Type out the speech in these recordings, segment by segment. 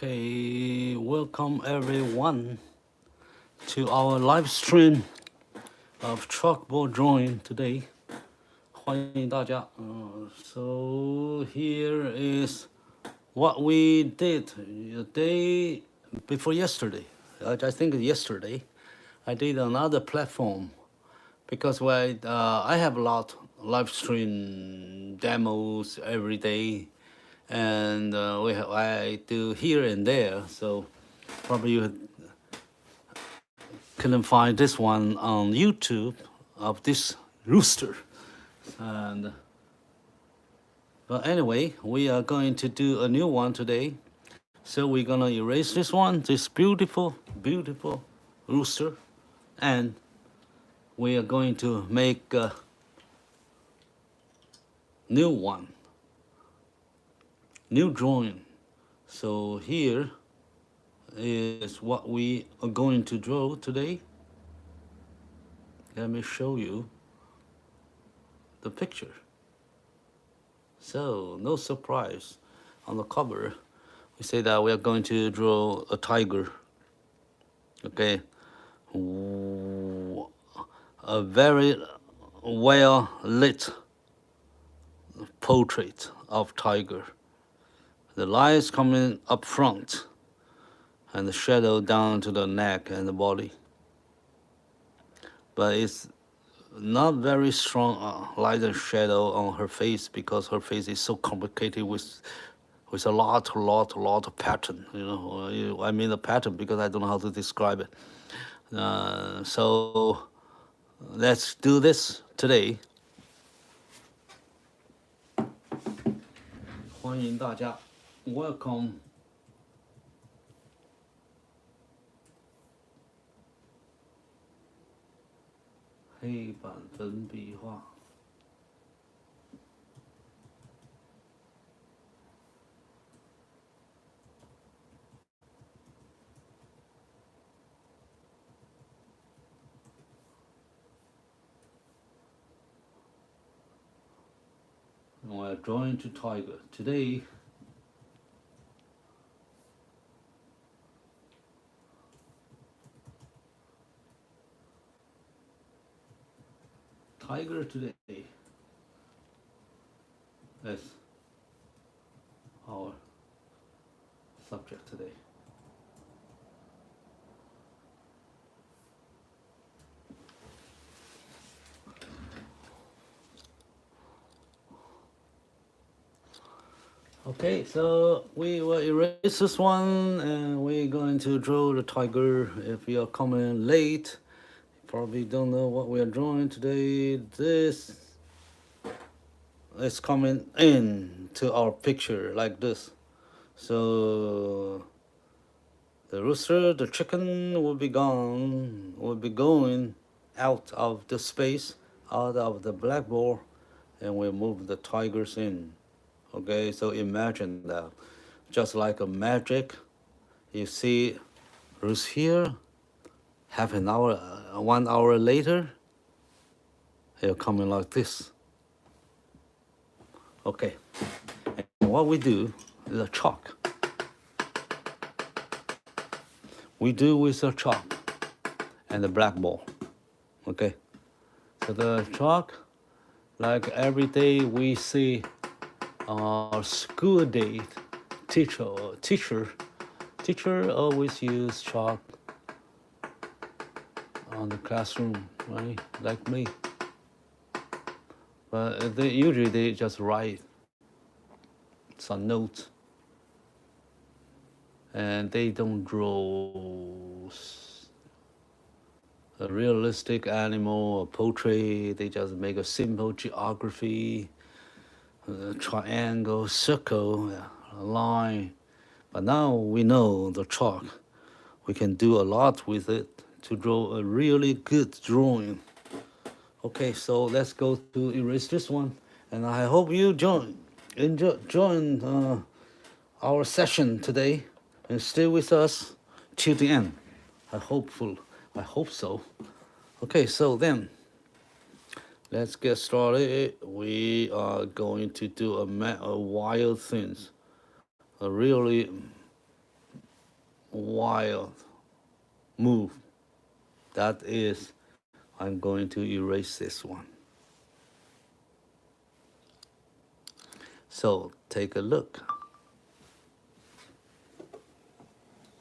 Okay, welcome everyone to our live stream of chalkboard drawing today. 欢迎大家。So here is what we did the day before yesterday. I think yesterday I did another platform because I have a lot live stream demos every day, and I do here and there. So probably you couldn't find this one on YouTube of this rooster. And but anyway, we are going to do a new one today. So we're gonna erase this one, this beautiful, beautiful rooster, and we are going to make a new one, new drawing. So here is what we are going to draw today. Let me show you the picture. So no surprise, on the cover we say that we are going to draw a tiger. Okay, a very well lit portrait of tiger. The lights coming up front and the shadow down to the neck and the body. But it's not very strong light and shadow on her face because her face is so complicated with a lot of pattern. I mean the pattern because I don't know how to describe it. So let's do this today. 欢迎大家 ，Welcome. 黑板粉笔画。We're drawing to tiger today. Tiger today. That's our subject today. Okay, so we will erase this one and we're going to draw the tiger. If you are coming late, you probably don't know what we are drawing today. This is coming in to our picture like this. So the rooster, the chicken will be gone, will be going out of the space, out of the blackboard, and we'll move the tigers in. Okay, so imagine that, just like a magic, you see Ruth here, half an hour, 1 hour later, he'll come in like this. Okay, and what we do is a chalk. We do with a chalk and the blackboard. Okay, so the chalk, like every day we see our school date, teacher always use chalk on the classroom, right? Like me. But usually they just write some notes, and they don't draw a realistic animal or portrait. They just make a simple geography. Triangle, circle, a line. But now we know the chalk. We can do a lot with it to draw a really good drawing. Okay, so let's go to erase this one. And I hope you join our session today and stay with us till the end. I hope so. Okay, so then let's get started. We are going to do a wild things, a really wild move. That is, I'm going to erase this one. So take a look.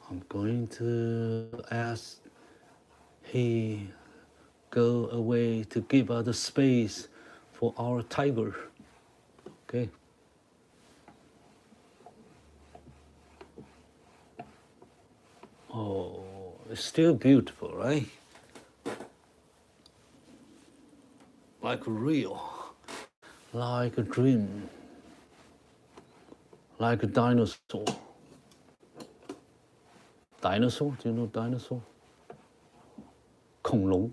I'm going to ask he go away to give us the space for our tiger. Okay. Oh, it's still beautiful, right? Like real, like a dream, like a dinosaur. Dinosaur? Do you know dinosaur? 恐龙.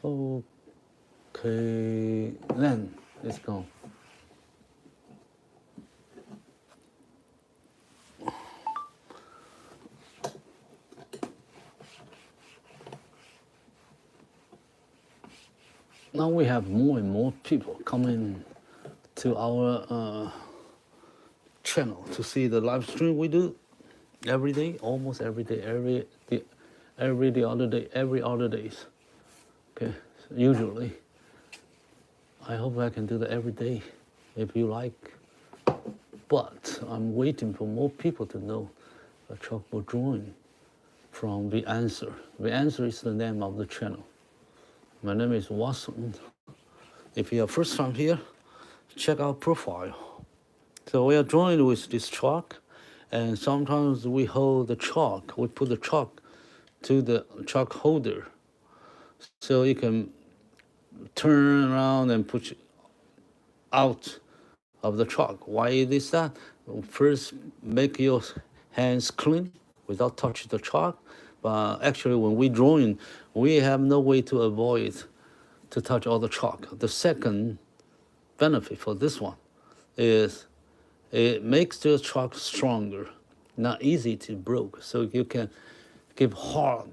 Okay, then let's go. Now we have more and more people coming to our channel to see the live stream we do every day, almost every day, every other day, every other days. Okay, so usually. I hope I can do that every day, if you like. But I'm waiting for more people to know a chalkboard drawing from The Answer. The Answer is the name of the channel. My name is Watson. If you are first time here, check our profile. So we are drawing with this chalk, and sometimes we hold the chalk. We put the chalk to the chalk holder, so you can turn around and push out of the chalk. Why is that? First, make your hands clean without touching the chalk. But actually, when we drawing, we have no way to avoid to touch all the chalk. The second benefit for this one is it makes the chalk stronger, not easy to break. So you can give hard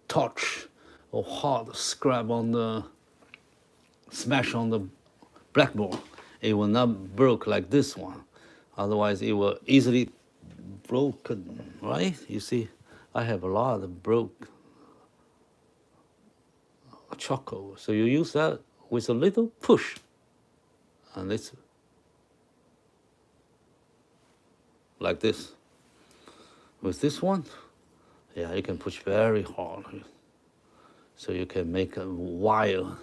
touch or hard scrap on the smash on the blackboard. It will not break like this one. Otherwise, it will easily broken, right? You see, I have a lot of broke charcoal. So you use that with a little push. And it's like this. With this one, yeah, you can push very hard. So you can make a wild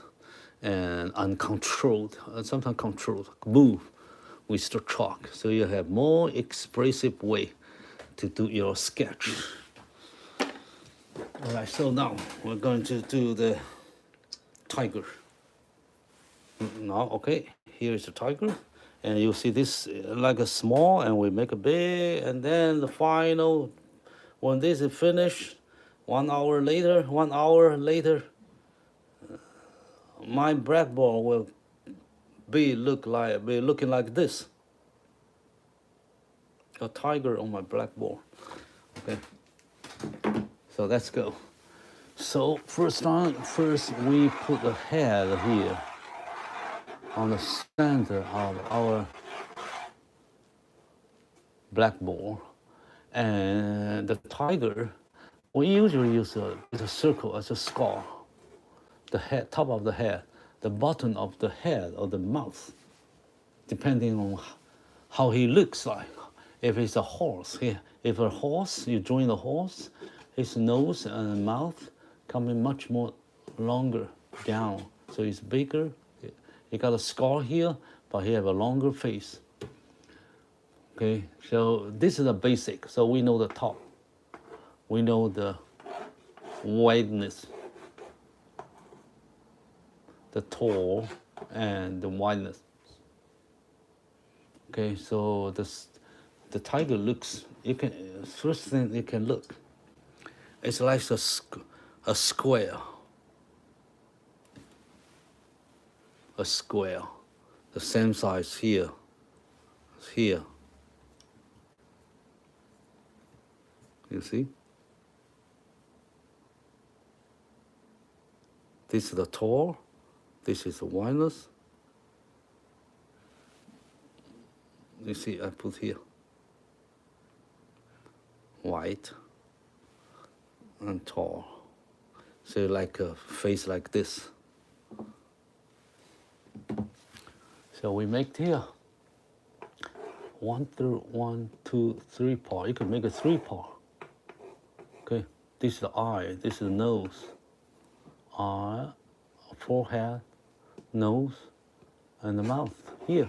and uncontrolled, sometimes controlled move with the chalk. So you have more expressive way to do your sketch. All right, so now we're going to do the tiger. Now, okay, here is the tiger. And you see this like a small, and we make a big, and then the final, when this is finished, 1 hour later, my blackboard will be looking like this. A tiger on my blackboard. Okay. So let's go. So first we put the head here on the center of our blackboard, and the tiger, we usually use a circle as a skull. The head, top of the head, the bottom of the head or the mouth, depending on how he looks like. If it's a horse, if a horse, you join the horse, his nose and mouth coming much more longer down. So it's bigger. He got a skull here, but he have a longer face. Okay, so this is the basic. So we know the top. We know the wideness, the tall, and the wideness. Okay, so the tiger looks, first thing you can look, it's like a square. A square, the same size here. You see? This is the tall, this is the wideness. You see, I put here. white and tall. So like a face like this. So we make here 1 through 1, 2, 3 part. You can make it 3 part. Okay, this is the eye, this is the nose. Eye, forehead, nose, and the mouth here.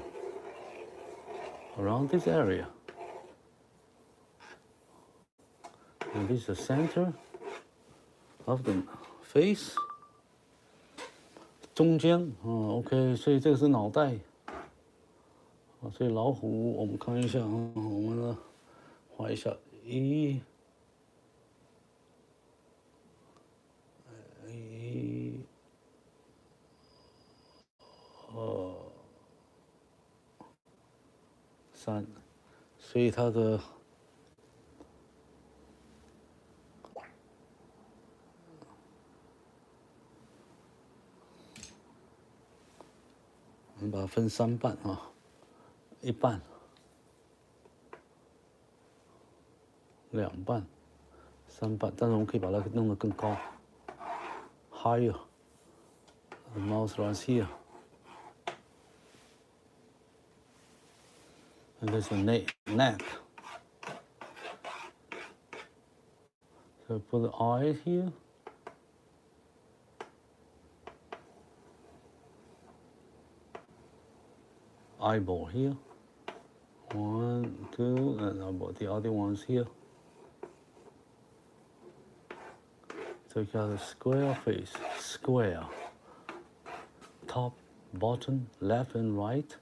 Around this area. And this is the center of the face. 中间，OK， 所以这个是脑袋。所以老虎，我们看一下啊，我们呢画一下1、2、3，所以它的我们把它分3半啊。1半、2半、3半，但是我们可以把它弄得更高 ，higher. The mouth runs here, and there's a neck. So put the eyes here. Eyeball here. 1, 2, and the other one's here. So you got a square face, square. Top, bottom, left and right.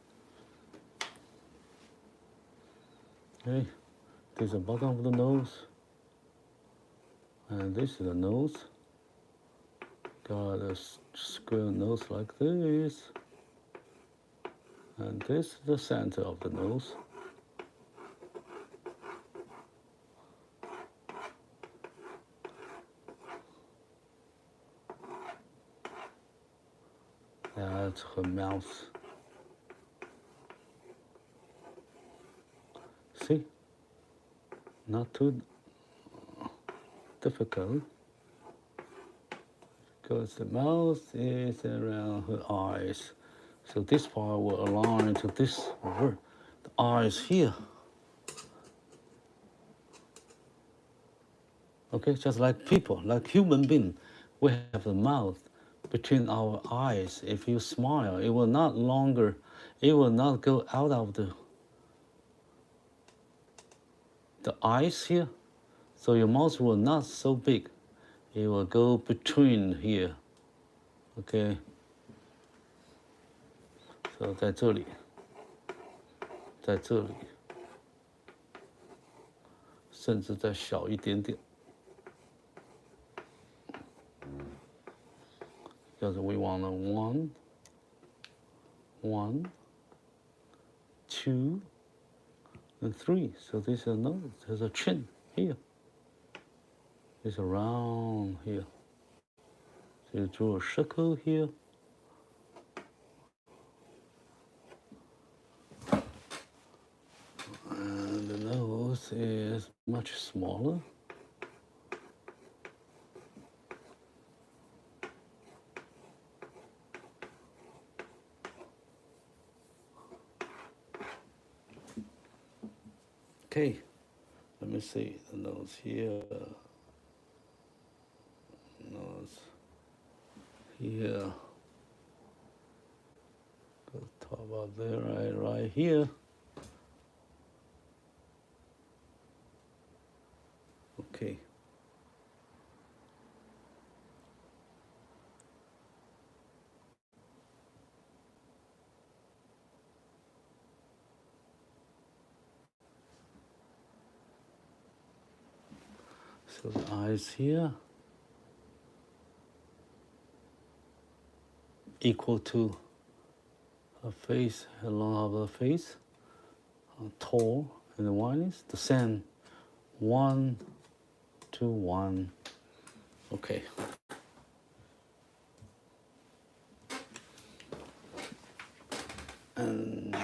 Okay, this is the bottom of the nose. And this is the nose. Got a square nose like this. And this is the center of the nose. That's her mouth. See? Not too difficult. Because the mouth is around her eyes. So this part will align to this word. The eyes here. Okay, just like people, like human being, we have the mouth between our eyes. If you smile, it will not go out of the eyes here. So your mouth will not so big. It will go between here. Okay. So 在这里，甚至再小一点点。Because we want a 1, 2, and 3. So this is a nose. There's a chin here. It's around here. So you draw a circle here. And the nose is much smaller. Okay, let me see the nose here, nose here, go top up there, right here. Okay. So the eyes here equal to her face, along of the face, tall, and the one is the same, 1 to 1. Okay. And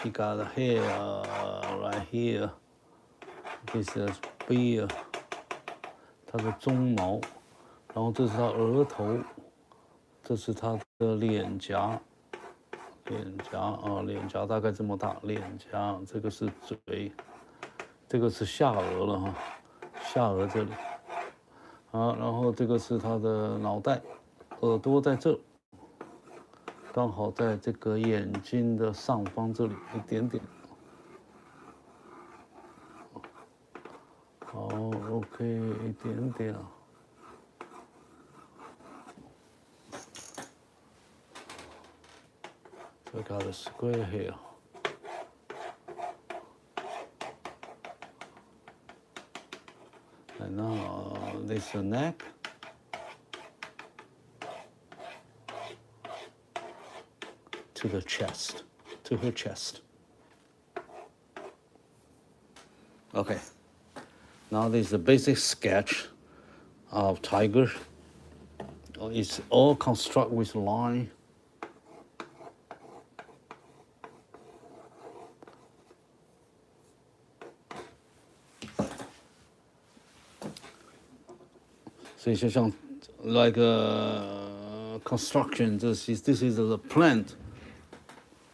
you got a hair right here. This is beard. 它的鬃毛，然后这是它额头，这是它的脸颊，脸颊大概这么大，脸颊这个是嘴，这个是下颚了哈，下颚这里，然后这个是它的脑袋，耳朵在这，刚好在这个眼睛的上方这里一点点。好 ，OK， 一点点。So I got a square here. And now this is the neck. To the chest, to her chest. Okay. Now this is a basic sketch of tiger. It's all construct with line. So it's just like a construction. This is the plant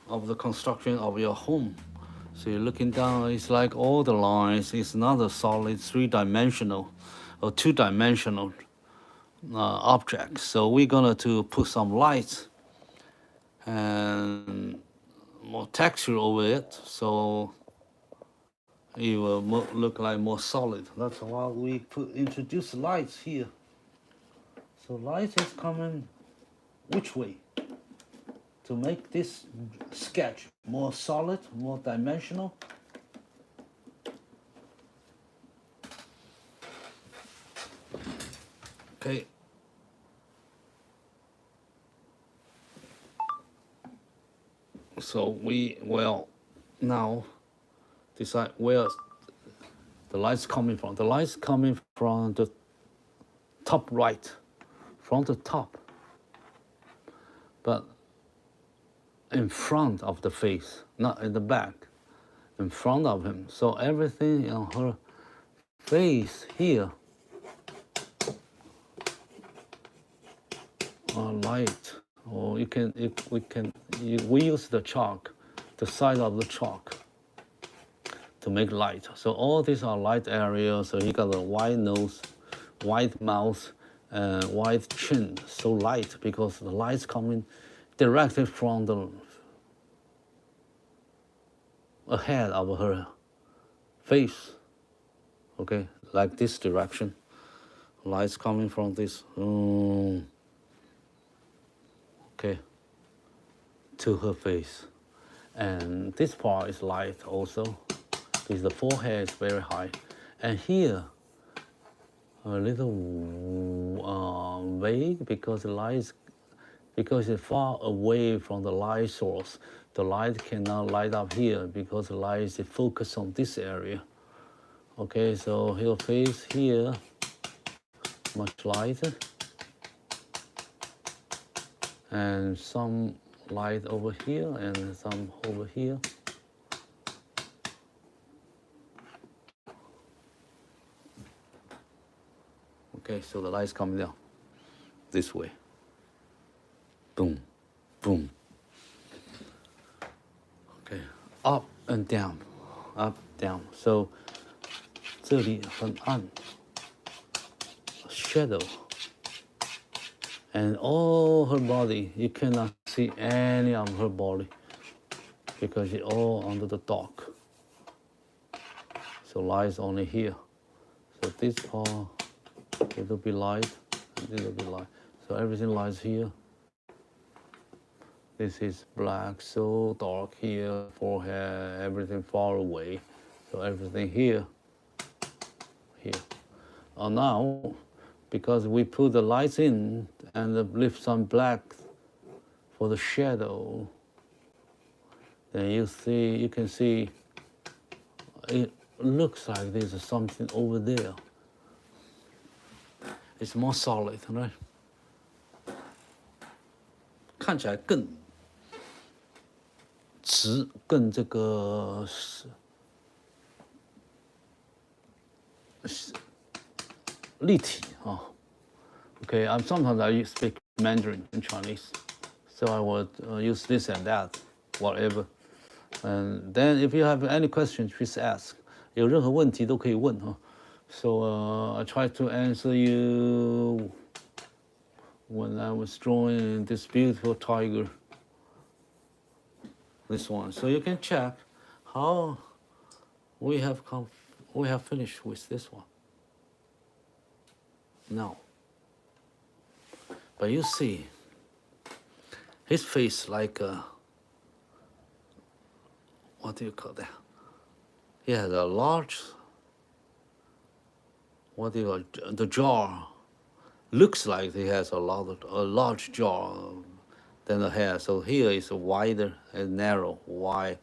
of the construction of your home. So you're looking down, it's like all the lines. It's not a solid three-dimensional or two-dimensional object. So we're gonna to put some light and more texture over it, so it will look like more solid. That's why we introduce lights here. So light is coming which way? To make this sketch more solid, more dimensional. Okay. So we will now decide where the light's coming from. The light's coming from the top right, from the top. But in front of the face, not in the back, in front of him. So everything on her face here are light. Or we use the chalk, the side of the chalk, to make light. So all these are light areas. So he got a wide nose, wide mouth, and wide chin. So light because the light's coming directly from the ahead of her face. Okay, like this direction. Light's coming from this. Okay, to her face. And this part is light also, because the forehead is very high. And here, a little vague because the light, because it's far away from the light source. The light cannot light up here because the light is focused on this area. Okay, so her face here, much lighter. And some light over here and some over here. Okay, so the light's coming down this way. Boom, boom. Okay, up and down, up, down. So 这里很暗 shadow. And all her body, you cannot see any of her body because it's all under the dark. So light's only here. So this part, it'll be light, and it'll be light. So everything lies here. This is black, so dark here, forehead, everything far away. So everything here, here. Now, because we put the lights in and lift some black for the shadow, then you can see it looks like there's something over there. It's more solid, right? 看起来更直，更这个立体啊。Okay, sometimes I speak Mandarin in Chinese, so I would use this and that, whatever. And then if you have any questions, please ask. 有任何问题都可以问哈。So I try to answer you when I was drawing this beautiful tiger. This one. So you can check how we have finished with this one. Now. But you see, his face like what do you call that? He has a large, the jaw looks like he has a large jaw than the head. So here is wider and narrow, wide,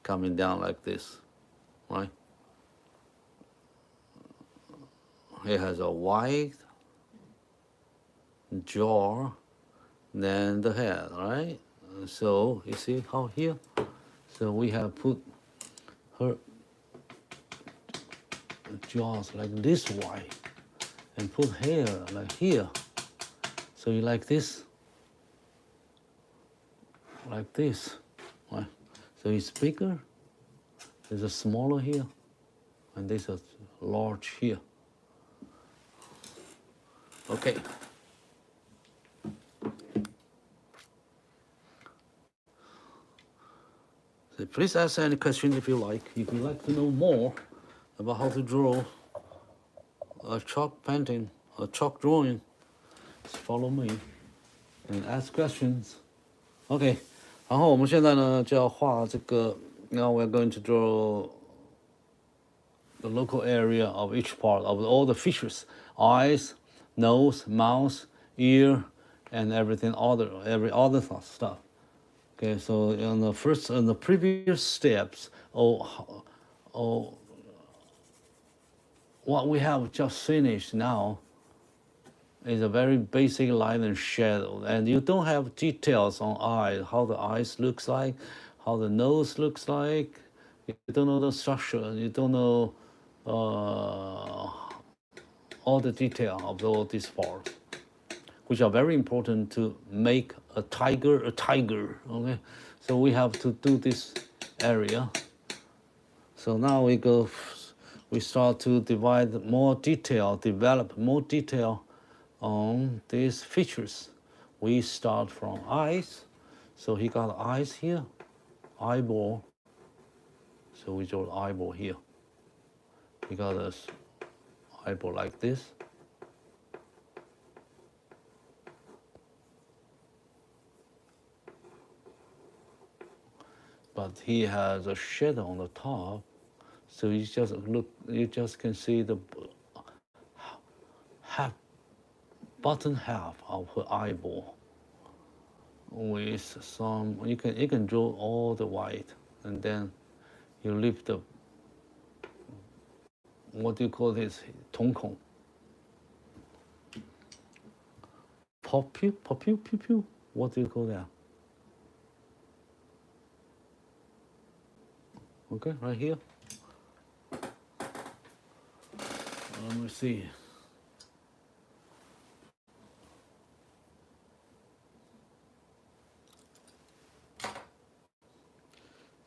coming down like this, right? He has a wide jaw than the head, right? So you see how here? So we have put her jaws like this wide and put hair like here. So you like this? Like this, right? So it's bigger, there's a smaller here, and there's a large here. Okay. So please ask any questions if you like. If you'd like to know more about how to draw a chalk painting, a chalk drawing, just follow me and ask questions. Okay. 然后我们现在呢就要画这个 Now we're going to draw the local area of each part of all the features: eyes, nose, mouth, ear, and every other stuff. Okay, so in the previous steps, what we have just finished now is a very basic line and shadow, and you don't have details on eyes, how the eyes looks like, how the nose looks like. You don't know the structure. You don't know all the detail of all these parts, which are very important to make a tiger. Okay, so we have to do this area. So now we start to develop more detail on these features. We start from eyes. So he got eyes here, eyeball. So we draw the eyeball here. He got an eyeball like this. But he has a shadow on the top, so you just can see the bottom half of her eyeball with some. You can draw all the white, and then you leave the, what do you call this, 瞳孔 pupil, what do you call that? Okay, right here. Let me see.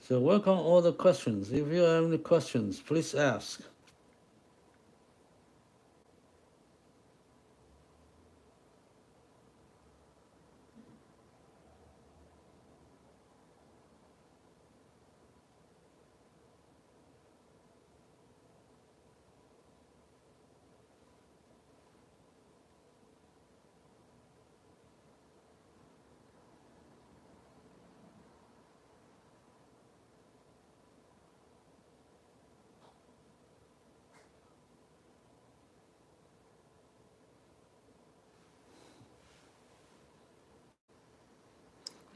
So work on all the questions. If you have any questions, please ask.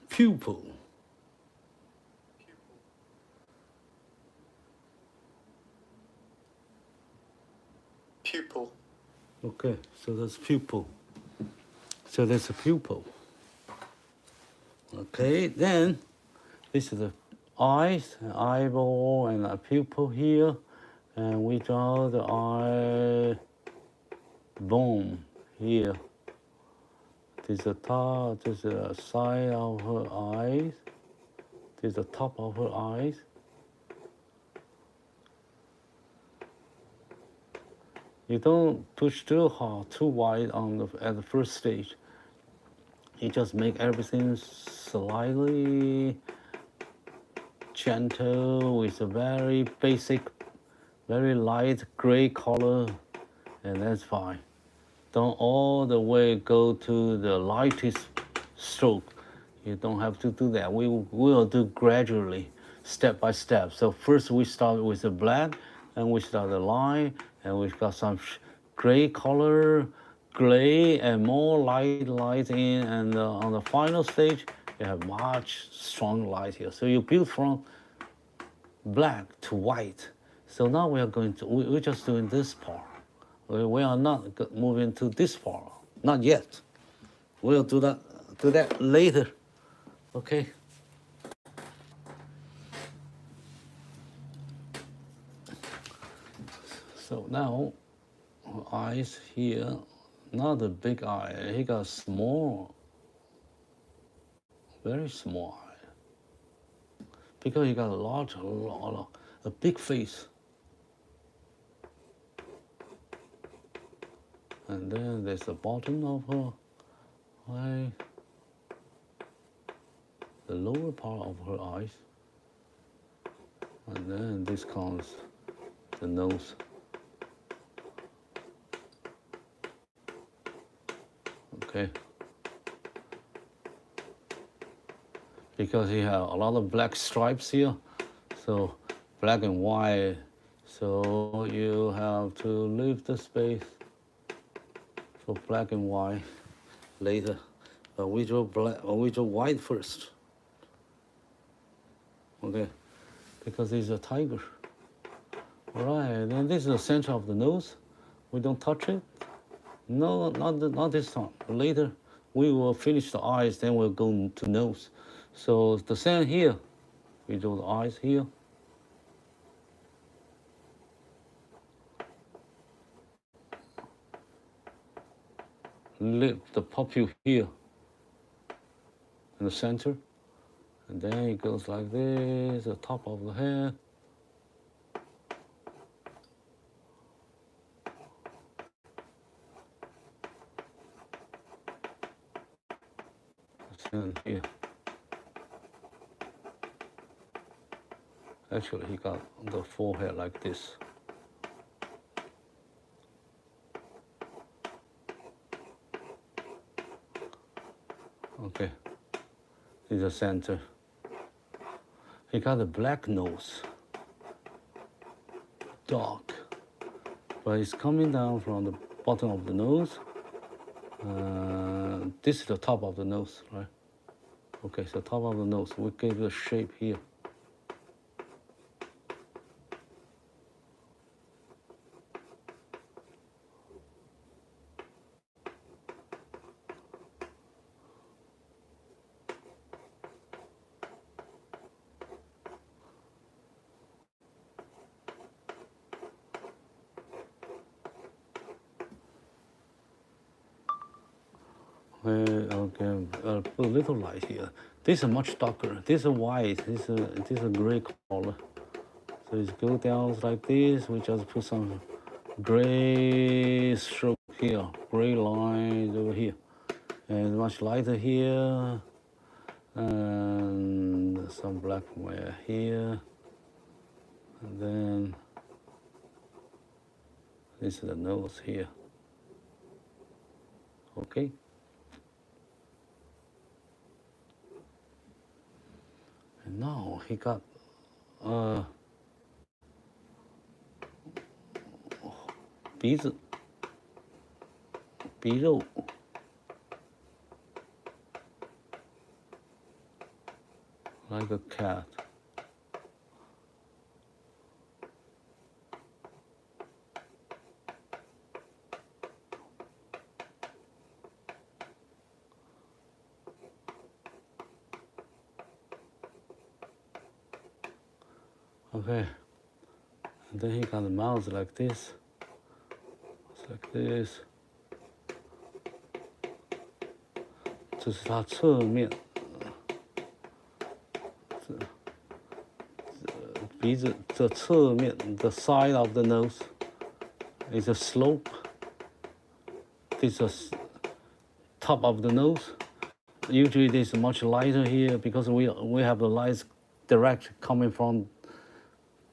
Pupil. Pupil. Okay, so that's pupil. So that's a pupil. Okay, then this is the eyes, an eyeball, and a pupil here, and we draw the eye Boom, here. This is the top, this is the side of her eyes. This is the top of her eyes. You don't push too hard, too wide at the first stage. You just make everything slightly gentle with a very basic, very light gray color, and that's fine. Don't all the way go to the lightest stroke. You don't have to do that. We will do gradually, step by step. So first we start with the black, and we start the line, and we've got some gray color, gray and more light in, and on the final stage, you have much strong light here. So you build from black to white. So now we are going to, we're just doing this part. We are not moving to this part, not yet. We'll do that later, okay? So now, eyes here, not a big eye, he got small, very small eye. Because he got a big face. And then there's the bottom of her eye, the lower part of her eyes. And then this comes the nose. Okay. Because he has a lot of black stripes here, so black and white. So you have to leave the space for black and white later. But we draw white first. Okay, because he's a tiger. All right, then this is the center of the nose. We don't touch it. No, not this time. Later, we will finish the eyes, then we'll go to nose. So the same here. We draw the eyes here. Lip, the pupil here in the center. And then it goes like this, the top of the head. And here. Actually, he got the forehead like this. Okay, this is the center. He got a black nose, dark, but it's coming down from the bottom of the nose. This is the top of the nose, right? Okay, so top of the nose, we give the shape here. Okay, put a little light here. This is much darker. This is white. This is a gray color. So it goes down like this. We just put some gray stroke here, gray lines over here, and much lighter here, and some black wire here, and then this is the nose here. Okay. And now he got鼻子、鼻肉。Like a cat. Okay, and then he got the mouth like this. It's like this. 这是它侧面，鼻子这侧面 the side of the nose is a slope. This is top of the nose. Usually this is much lighter here because we have the lights direct coming from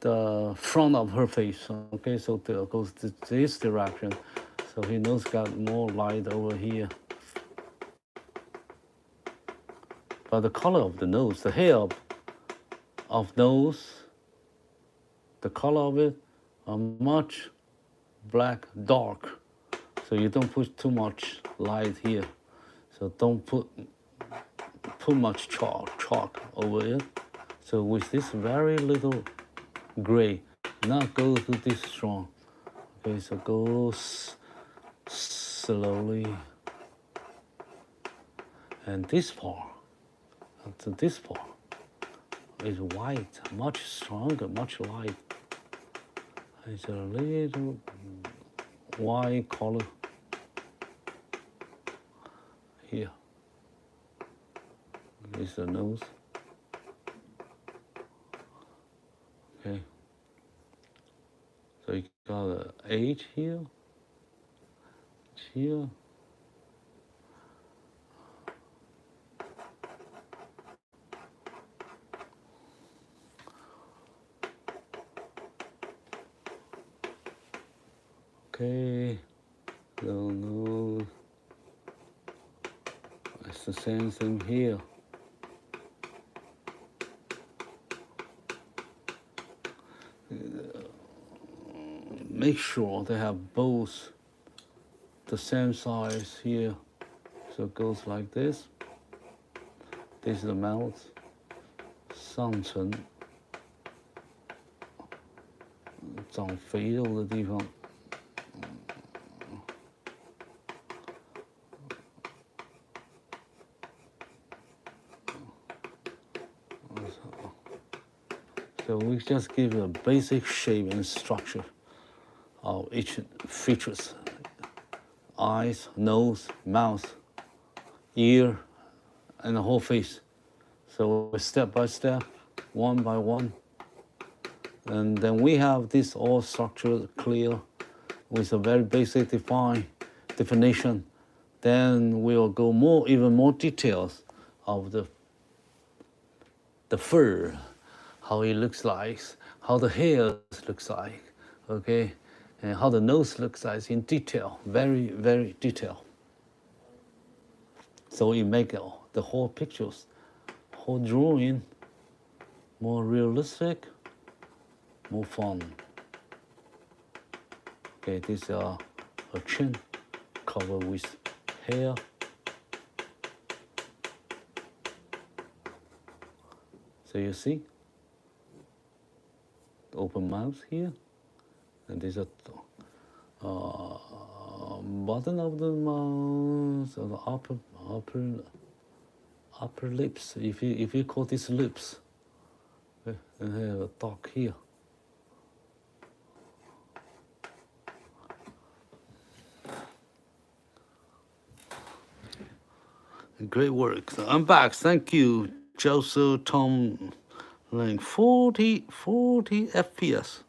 the front of her face. Okay, so it goes to this direction. So her nose got more light over here. But the color of the nose, the hair of nose, the color of it are much black, dark. So you don't put too much light here. So don't put much chalk over it. So with this very little gray, not go to this strong. Okay, so go slowly. And this part, up to this part, is white, much stronger, much light. It's a little white color here. This is the nose. Okay. So you got an H here, here. Okay, little nose. It's the same thing here. Make sure they have both the same size here. So it goes like this. This is the mouth. 上层长肥肉的地方。So we just give a basic shape and structure of each features. Eyes, nose, mouth, ear, and the whole face. So step by step, one by one. And then we have this all structured clear with a very basic definition. Then we'll go even more details of the fur, how it looks like, how the hair looks like, okay, and how the nose looks like in detail, very, very detailed. So you make the whole pictures, whole drawing more realistic, more fun. Okay, this is a chin covered with hair. So you see, the open mouth here, and there's a bottom of the mouth, or the upper lips. If you call this lips, okay, and have a dog here. Great work. So I'm back. Thank you, Joseph Tom Lang. 40 FPS.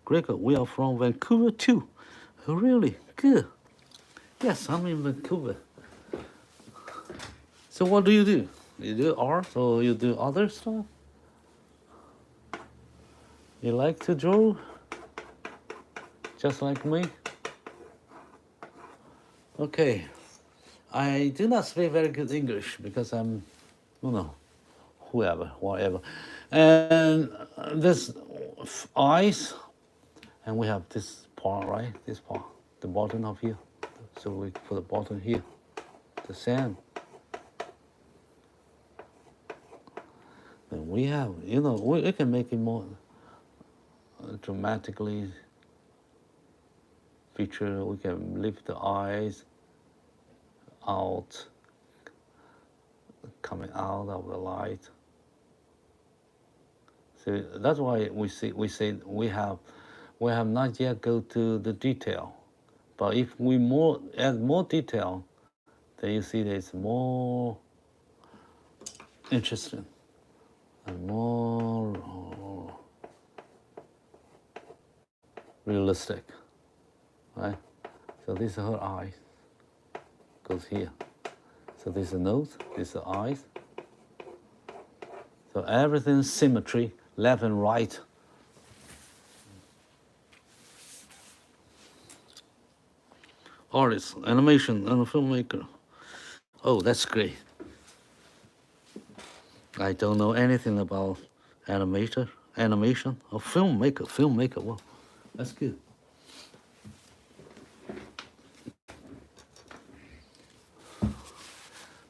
Gregor, we are from Vancouver too. Oh, really? Good. Yes, I'm in Vancouver. So what do? You do art or you do other stuff? You like to draw? Just like me? Okay. I do not speak very good English because I'm, whatever. And this eyes, and we have this part, right? This part, the bottom of here. So we put the bottom here, the same. And we have, we can make it more dramatically feature. We can lift the eyes out, coming out of the light. So that's why we say we have not yet go to the detail, but if we add more detail, then you see there's more interesting and more realistic, right? So this is her eyes, goes here. So this is the nose, this is the eyes. So everything's symmetry, left and right. Artist, animation, and a filmmaker. Oh, that's great. I don't know anything about animation, or filmmaker. Well, that's good.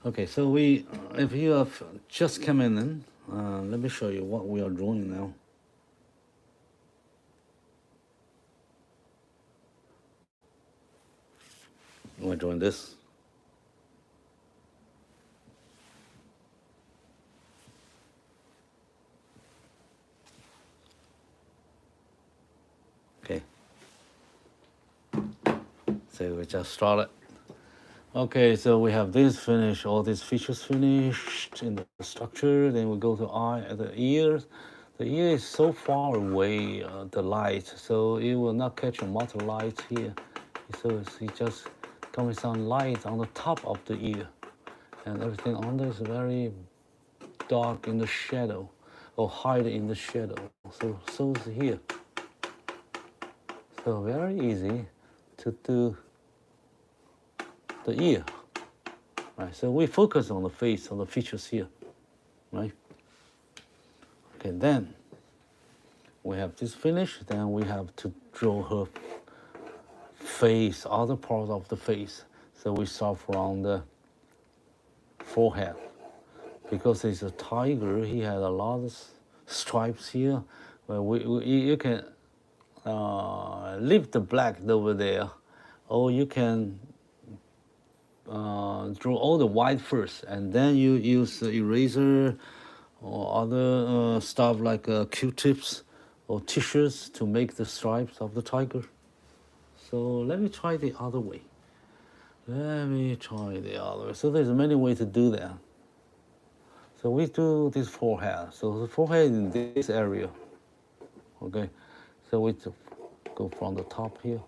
Okay, so if you have just come in, let me show you what we are drawing now. We're drawing this. Okay. So we just started. Okay, so we have this finished, all these features finished in the structure. Then we go to the ears. The ear is so far away, the light, so it will not catch a lot of light here. So it's just coming some light on the top of the ear. And everything under is very dark in the shadow, or hide in the shadow. So is here. So very easy to do the ear, right? So we focus on the face, on the features here, right? Okay, then we have this finished. Then we have to draw her face, other parts of the face. So we start from the forehead, because it's a tiger. He had a lot of stripes here. Well, you can leave the black over there, or you can draw all the white first, and then you use eraser or other stuff like Q-tips or tissues to make the stripes of the tiger. So let me try the other way. So there's many ways to do that. So we do this forehead. So the forehead in this area. Okay. So we go from the top here.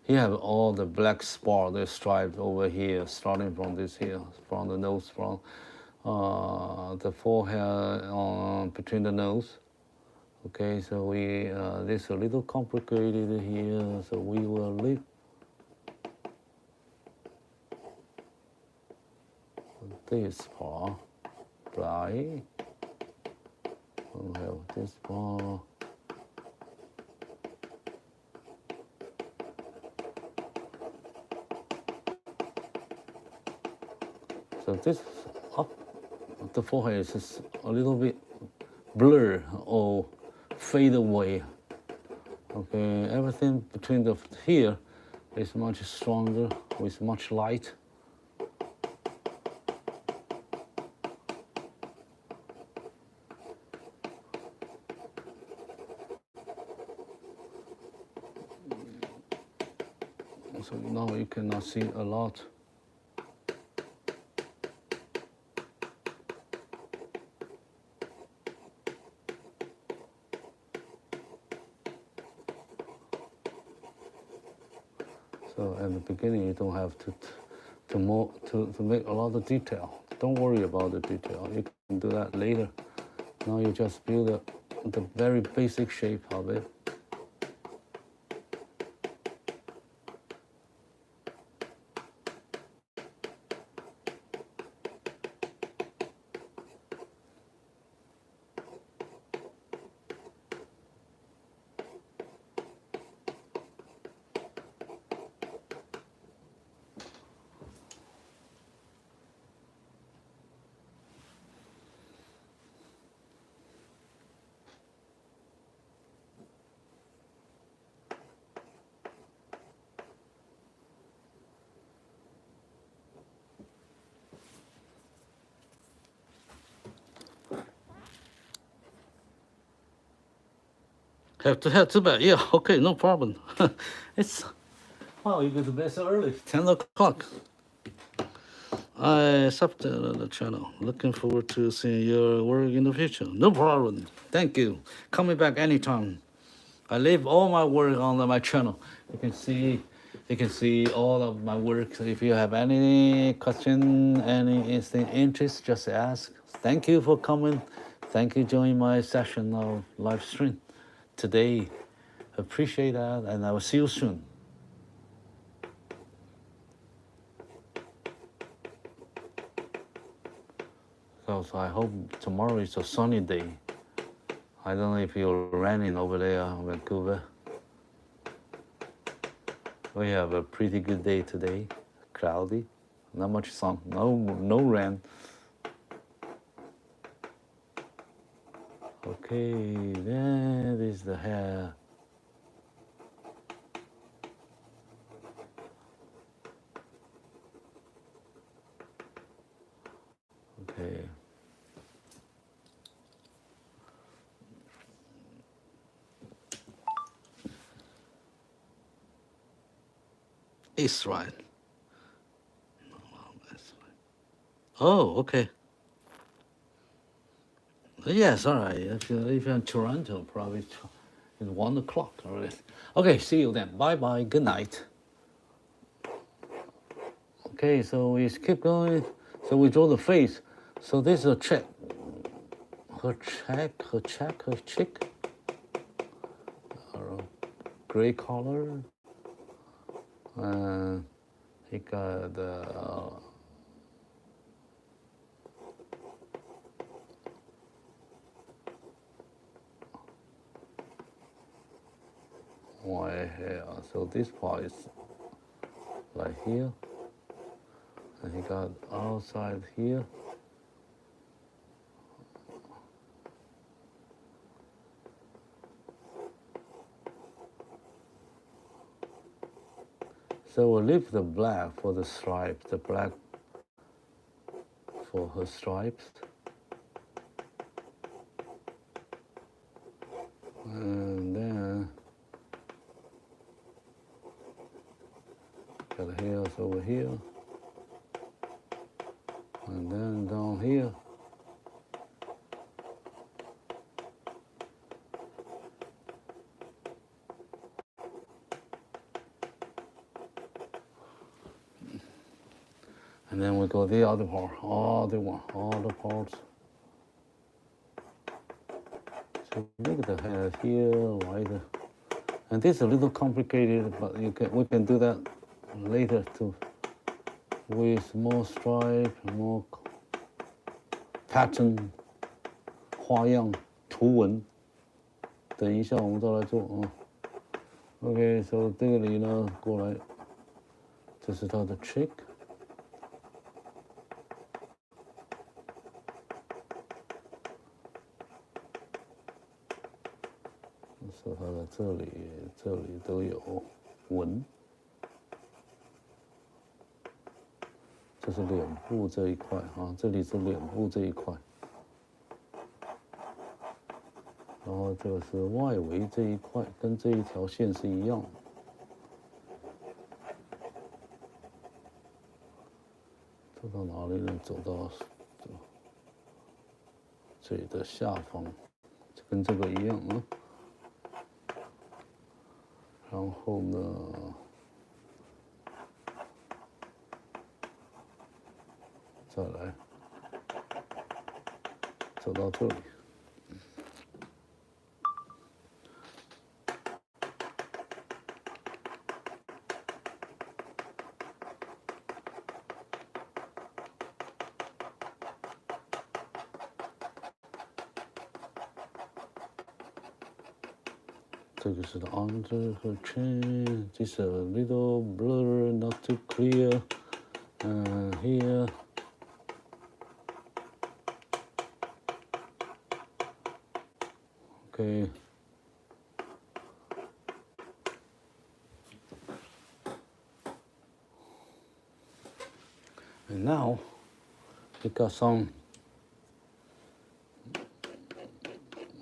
You have all the black spot, the stripes over here, starting from this here, from the nose, from the forehead between the nose. Okay, so this is a little complicated here, so we will leave this part dry. We'll have this part. So this up the forehead is just a little bit blur or fade away. Okay, everything between the here is much stronger with much light. So now you cannot see a lot. So at the beginning, you don't have to make a lot of detail. Don't worry about the detail. You can do that later. Now you just build the very basic shape of it. Have to head to bed. Yeah, okay, no problem. It's wow, you go to bed so early. 10 o'clock. I sub the channel. Looking forward to seeing your work in the future. No problem. Thank you. Coming back anytime. I leave all my work on my channel. You can see all of my work. So if you have any question, anything interest, just ask. Thank you for coming. Thank you joining my session of live stream today. Appreciate that, and I will see you soon. So I hope tomorrow is a sunny day. I don't know if you're raining over there in Vancouver. We have a pretty good day today. Cloudy, not much sun, no rain. Okay, that is the hair. Okay. Israel. Oh, okay. Yes, all right. If you're in Toronto, probably it's 1 o'clock already. Okay, see you then. Bye bye. Good night. Okay, so we keep going. So we draw the face. So this is a check. Her chick. Gray color. He got white hair. So this part is like here, and he got outside here. So we'll leave the black for the stripe, the black for her stripes. And then got hairs over here. And then down here. And then we go the other part, all the parts. So look at the hair here, wider. And this is a little complicated, but we can do that later too. With more stripe, more pattern, 花样、图文。等一下我们再来做啊。OK， so 这个里呢过来，这是它的 trick。是它的这里都有纹。这是脸部这一块啊，这里是脸部这一块，然后这个是外围这一块，跟这一条线是一样的。走到哪里呢？走到这里的下方，跟这个一样啊。然后呢？再来，走到这里。这个是 under her chin. This is a little blur, not too clear. Here. Okay. And now we got some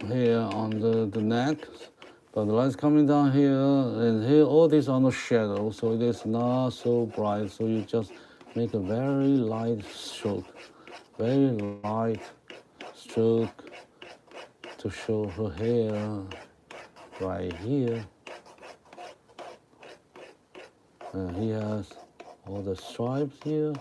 hair on the neck. But the light's coming down here, and here all these are the shadow, so it is not so bright. So you just make a very light stroke, very light stroke to show her hair right here. And he has all the stripes here.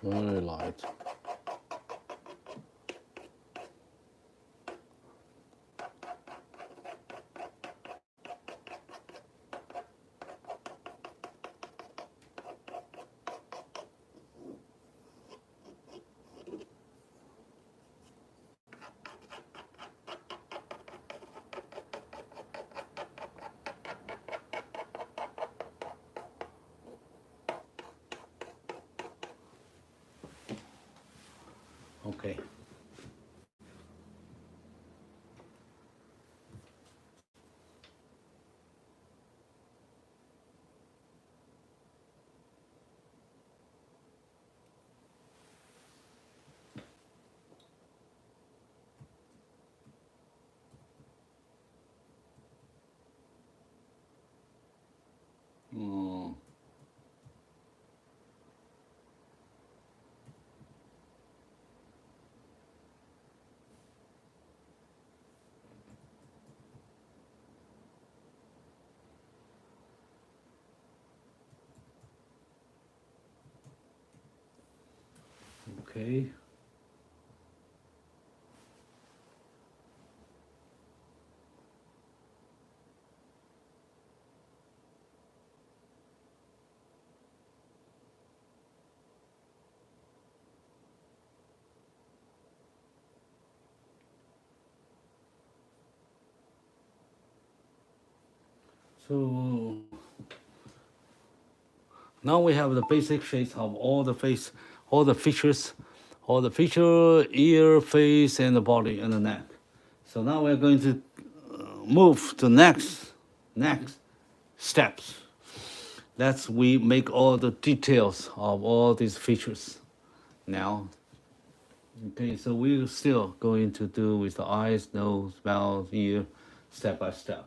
Very light. Okay. Okay. So now we have the basic shapes of all the face, all the features, ear, face, and the body and the neck. So now we're going to move to next steps. We make all the details of all these features now. Okay, so we're still going to do with the eyes, nose, mouth, ear, step by step.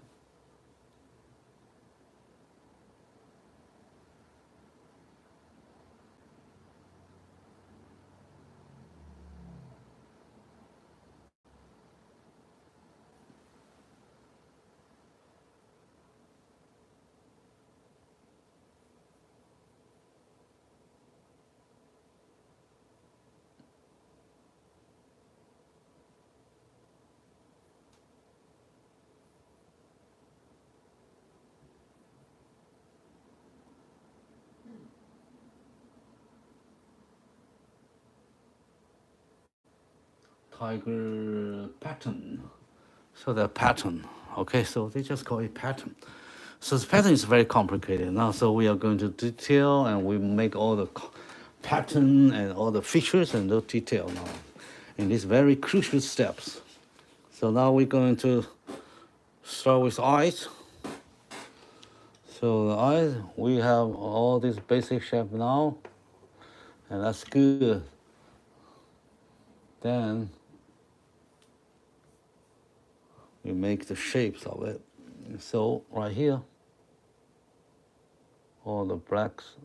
Tiger pattern. So the pattern, okay, so they just call it pattern. So the pattern is very complicated now. So we are going to detail and we make all the pattern and all the features and the detail now in these very crucial steps. So now we're going to start with eyes. So the eyes, we have all these basic shape now, and that's good. Then we make the shapes of it. So right here, all the blacks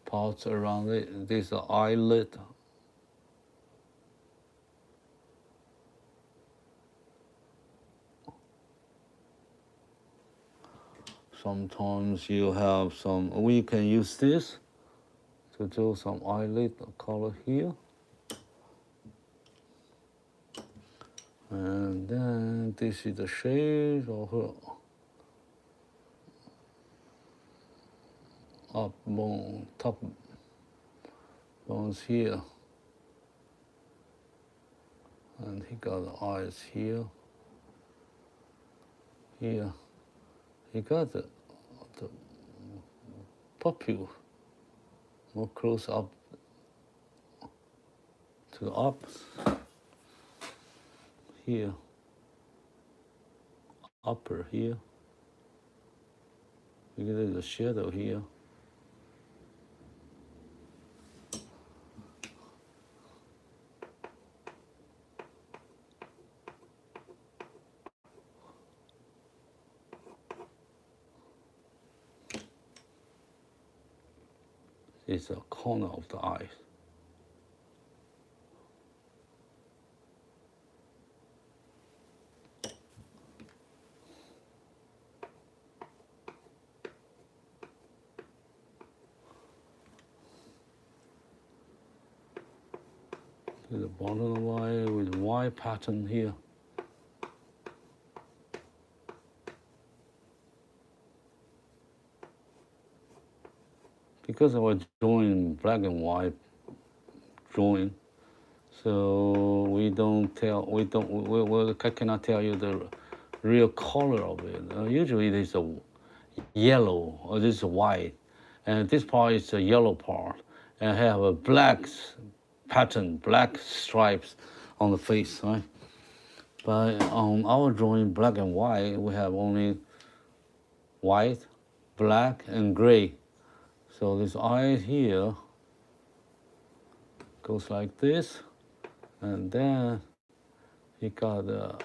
parts around it. This is the eyelid. Sometimes you have some, we can use this to do some eyelid color here. And then this is the shade of her top bones here, and he got the eyes here. Here, he got the pupil more close up to the up here, upper here. Because there's a shadow here. It's a corner of the eye. To the bottom of the eye with Y pattern here. Because I was drawing black and white drawing, so I cannot tell you the real color of it. Usually it is a yellow or this is white, and this part is a yellow part, and have a black pattern, black stripes on the face, right? But on our drawing black and white, we have only white, black, and gray. So this eye here goes like this, and then he got the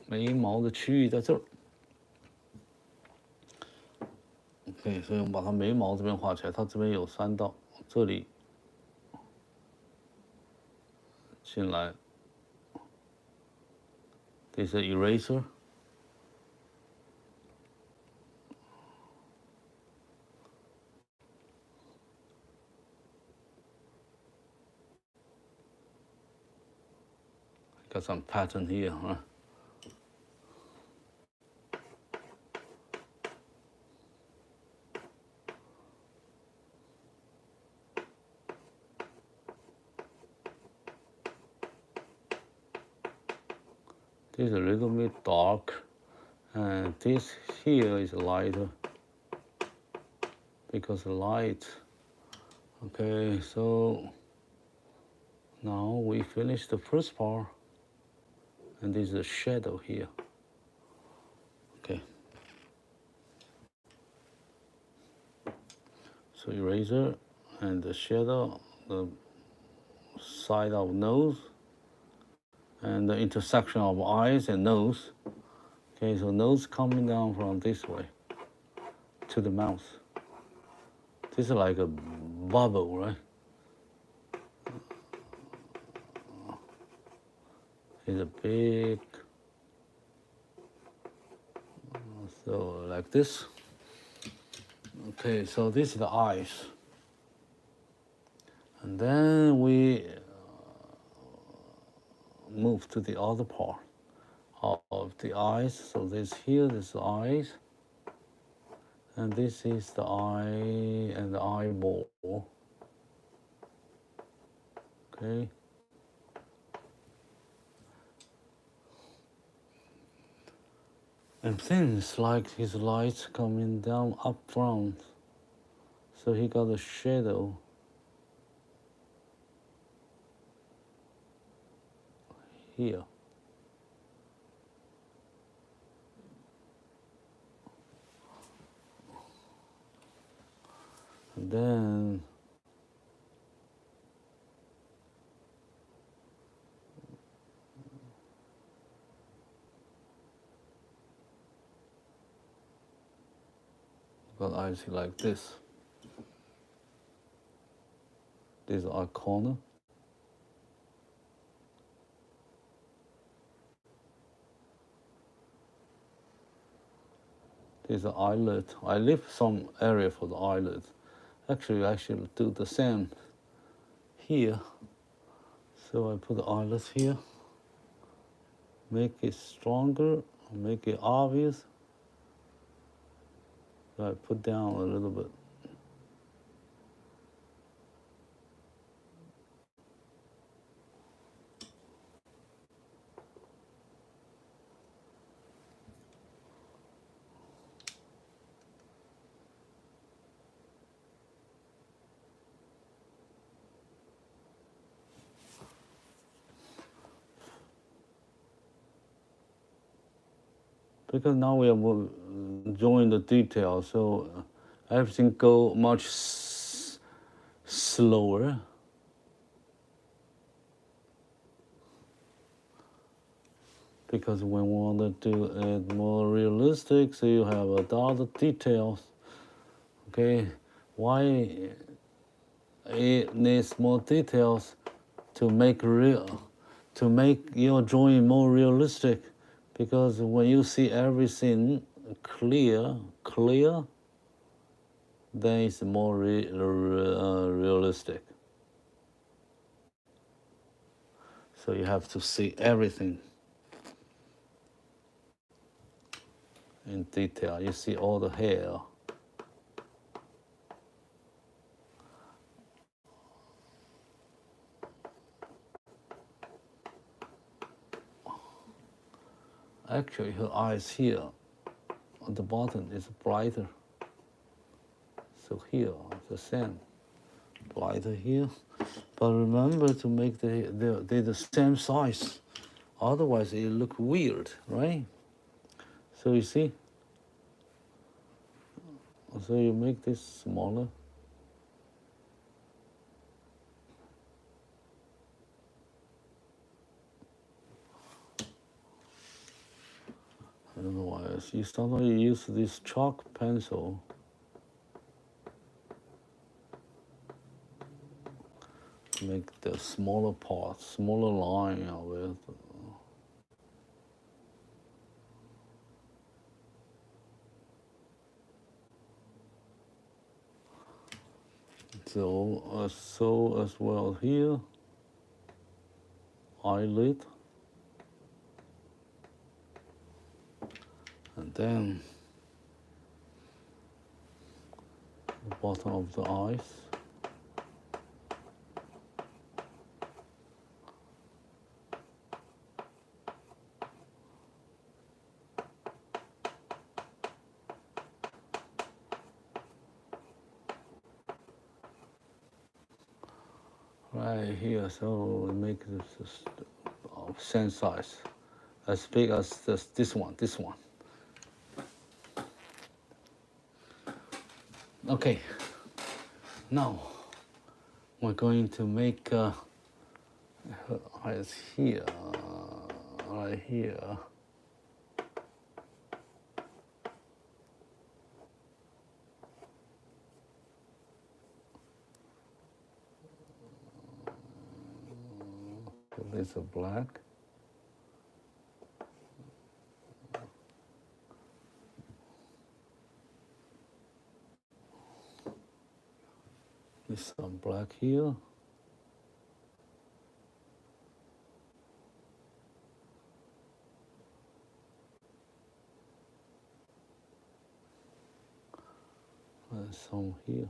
眉毛的区域在这儿。OK， 所以我们把它眉毛这边画起来，它这边有3道，这里进来 ，this is eraser。Got some pattern here, huh? This is a little bit dark, and this here is lighter because of light. Okay, so now we finish the first part. And this is a shadow here. Okay. So eraser and the shadow, the side of nose, and the intersection of eyes and nose. Okay, so nose coming down from this way to the mouth. This is like a bubble, right? It's a big, so like this. Okay, so this is the eyes. And then we move to the other part of the eyes. So this here, this is the eyes. And this is the eye and the eyeball. Okay. And things like his lights coming down up front. So he got a shadow here. And then got eyes like this. This is our corner. This is the eyelid. I leave some area for the eyelid. Actually, I should do the same here. So I put the eyelid here. Make it stronger, make it obvious. So I put down a little bit. Because now we are drawing the details, so everything go much slower. Because we wanted to add more realistic, so you have a lot of details. Okay, why it needs more details to make your drawing more realistic? Because when you see everything clear, then it's more realistic. So you have to see everything in detail. You see all the hair. Actually, her eyes here on the bottom is brighter. So here, the same, brighter here. But remember to make the same size. Otherwise, it look weird, right? So you see? So you make this smaller. I don't know why. You sometimes use this chalk pencil. To make the smaller part, smaller line of it. So as well here, eyelid, and then the bottom of the eyes. Right here, so we make this same size, as big as this one. Okay, now we're going to make her eyes here, right here. This is black. There's some black here. And some here.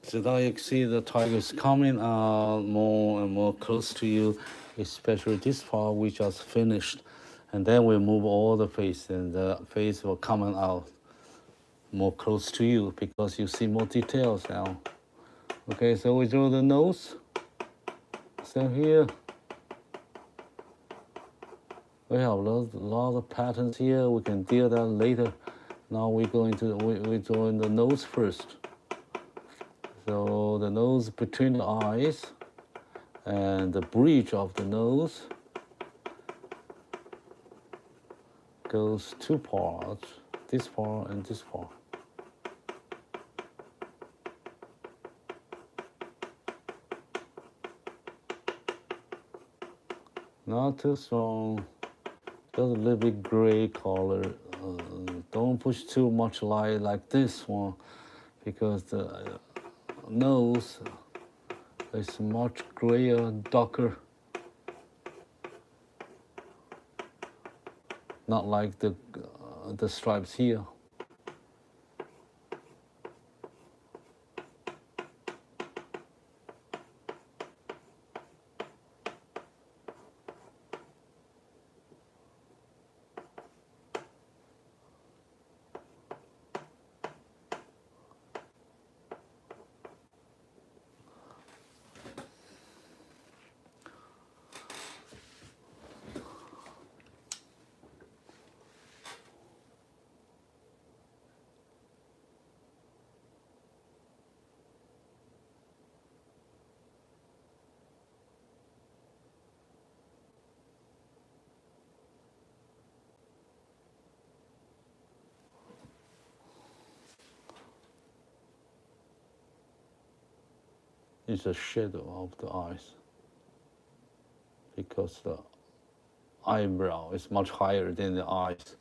So now you can see the tigers coming more and more close to you, especially this part we just finished. And then we move all the face, and the face will come out more close to you because you see more details now. Okay, so we draw the nose. Same here. We have lots of patterns here. We can deal that later. Now we're drawing the nose first. So the nose between the eyes and the bridge of the nose goes two parts, this part and this part. Not too strong, just a little bit gray color. Don't push too much light like this one, because the nose is much grayer, darker. Not like the stripes here. Is a shadow of the eyes, because the eyebrow is much higher than the eyes.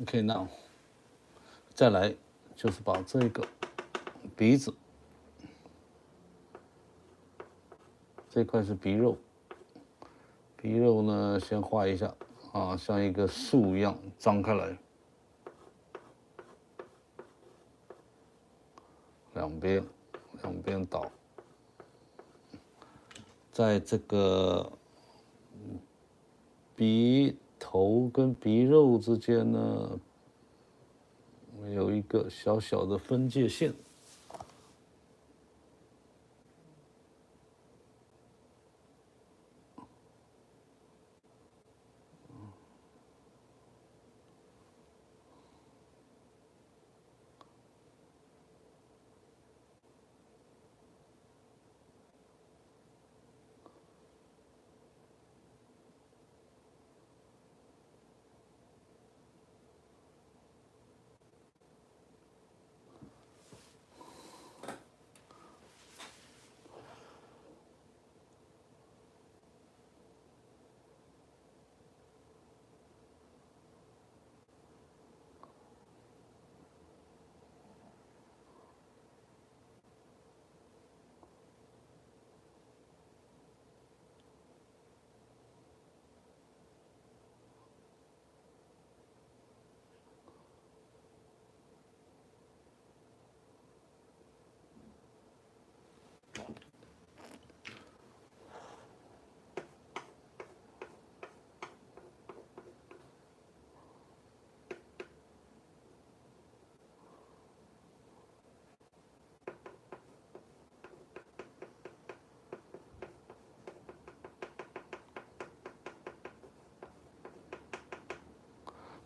Okay, now 再来就是把这个鼻子这块是鼻肉。鼻肉呢，先画一下啊，像一个树一样张开来，两边倒，在这个鼻头跟鼻肉之间呢，有一个小小的分界线。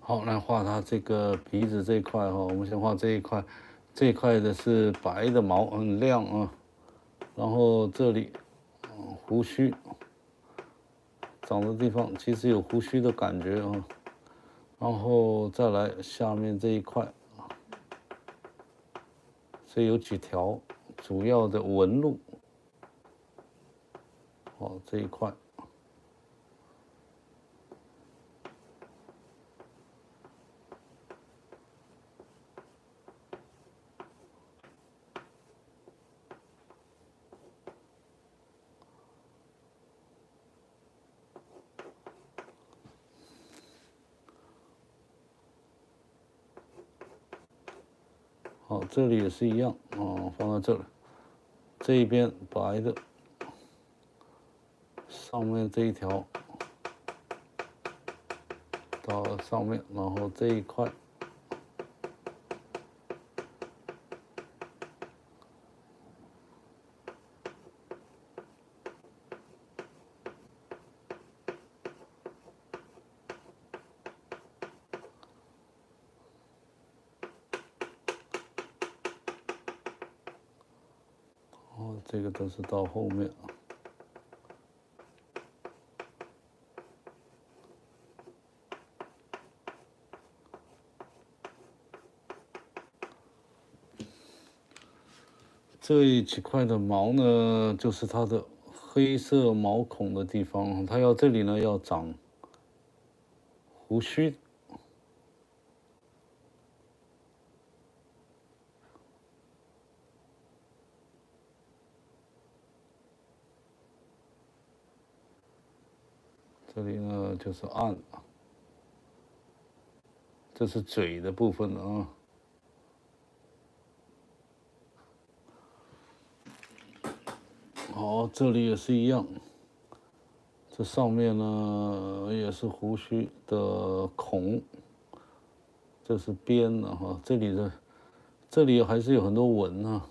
好，来画它这个鼻子这一块哈，我们先画这一块，这一块的是白的毛，很亮啊。然后这里，胡须长的地方其实有胡须的感觉啊。然后再来下面这一块，这有几条主要的纹路，哦，这一块。好，这里也是一样啊，放在这里，这一边白的，上面这一条到上面，然后这一块这个都是到后面。这几块的毛呢，就是它的黑色毛孔的地方，它这里呢要长胡须。这里呢就是按，这是嘴的部分啊。好，这里也是一样，这上面呢也是胡须的孔，这是边的哈，这里还是有很多纹啊。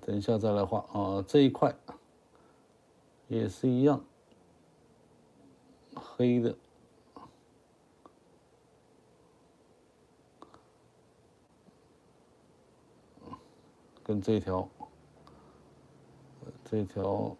等一下再来画啊，这一块也是一样，黑的。跟这条，这条。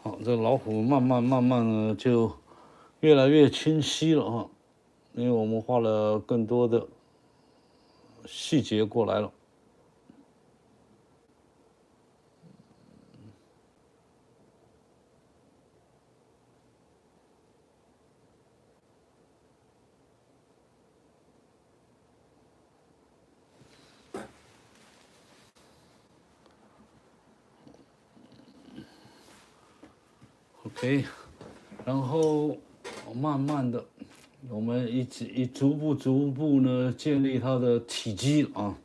好，这老虎慢慢呢就越来越清晰了哈，因为我们画了更多的细节过来了。OK， 然后慢慢的，我们逐步呢建立它的体积啊。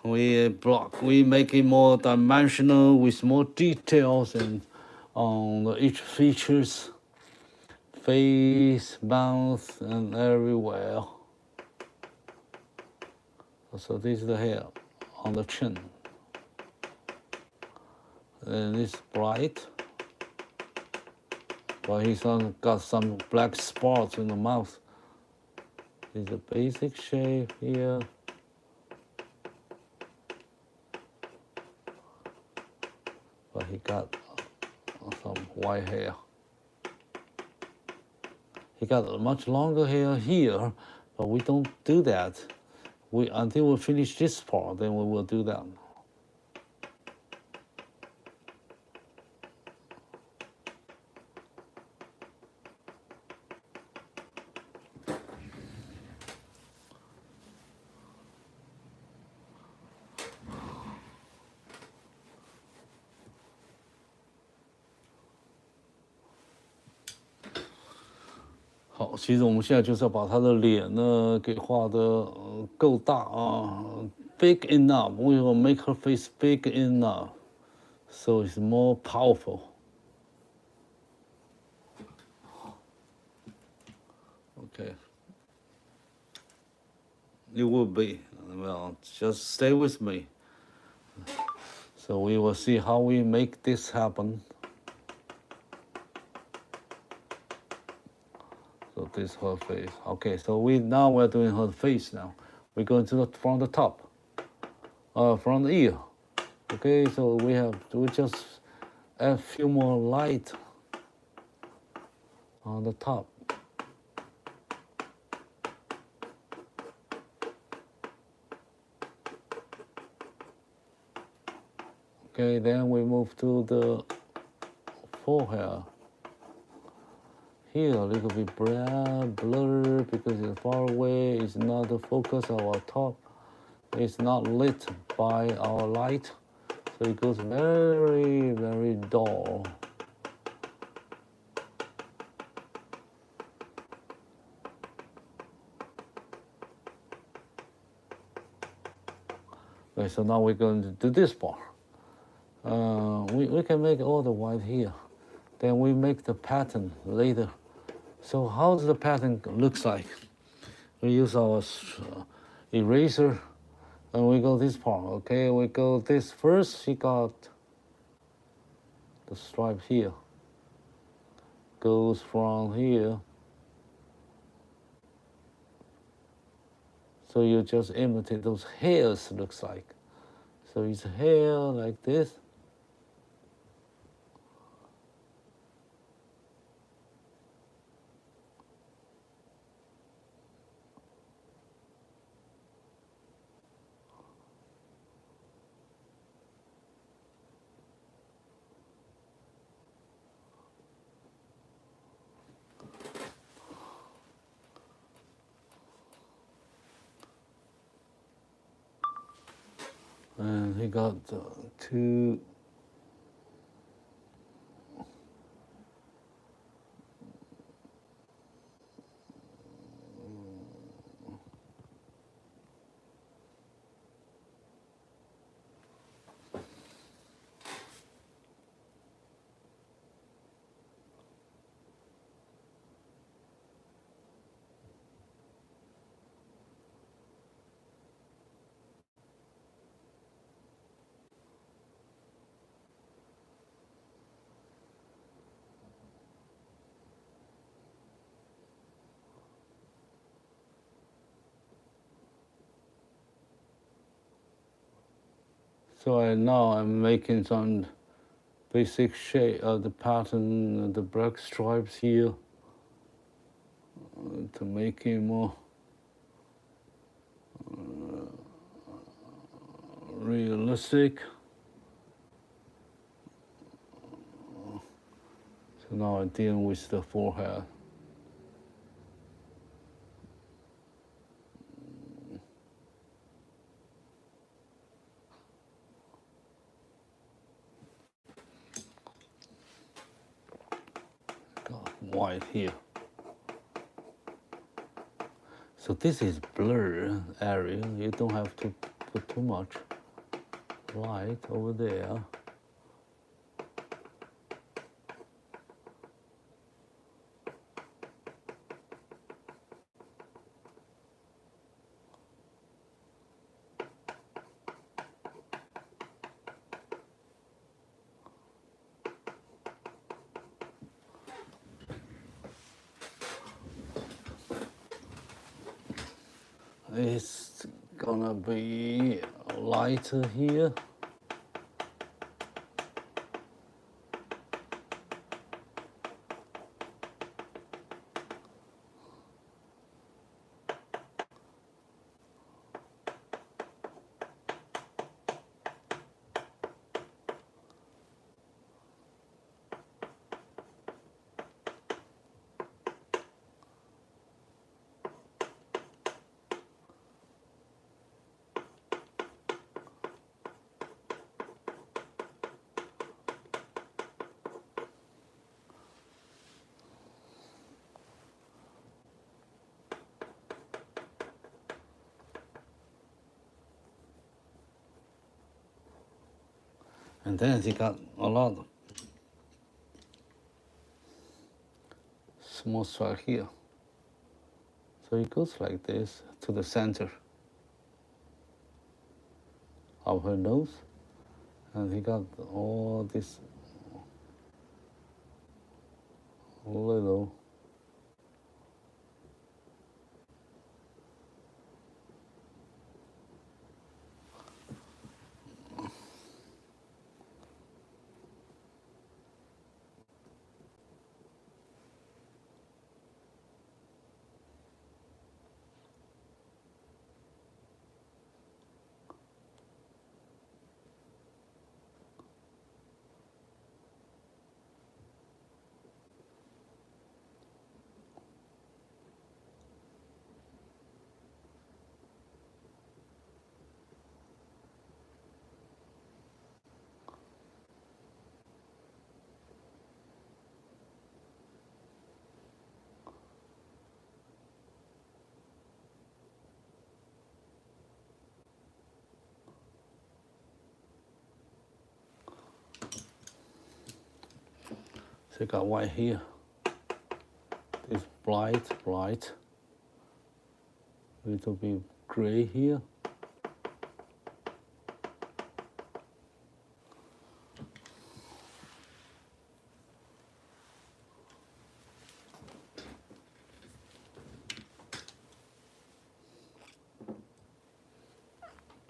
We make it more dimensional with more details and on each features, face, mouth, and everywhere. So this is the hair on the chin, and it's bright. But he's got some black spots in the mouth. It's a basic shape here. But he got some white hair. He got much longer hair here, but we don't do that. Until we finish this part, then we will do that.好，其实我们现在就是要把他的脸呢给画的够大啊，big enough. We will make her face big enough, so it's more powerful. Okay. It will be. Well, just stay with me. So we will see how we make this happen. So this is her face. Okay, so we're doing her face now. We're going to from the top, from the ear. Okay, so we just add a few more light on the top. Okay, then we move to the forehead. Here a little bit blur because it's far away, it's not the focus of our top. It's not lit by our light, so it goes very, very dull. Okay, so now we're going to do this part. We can make all the white here. Then we make the pattern later. So how does the pattern looks like? We use our eraser, and we go this part. Okay, we go this first. She got the stripe here. Goes from here. So you just imitate those hairs looks like. So it's hair like this. And he got two. So now I'm making some basic shape of the pattern, the black stripes here, to make it more realistic. So now I deal with the forehead. White here. So this is blur area. You don't have to put too much light over there. It's gonna be lighter here. And then he got a lot of small stripe here. So it goes like this to the center of her nose. And he got all this little Take out white here. It's bright. Little bit gray here.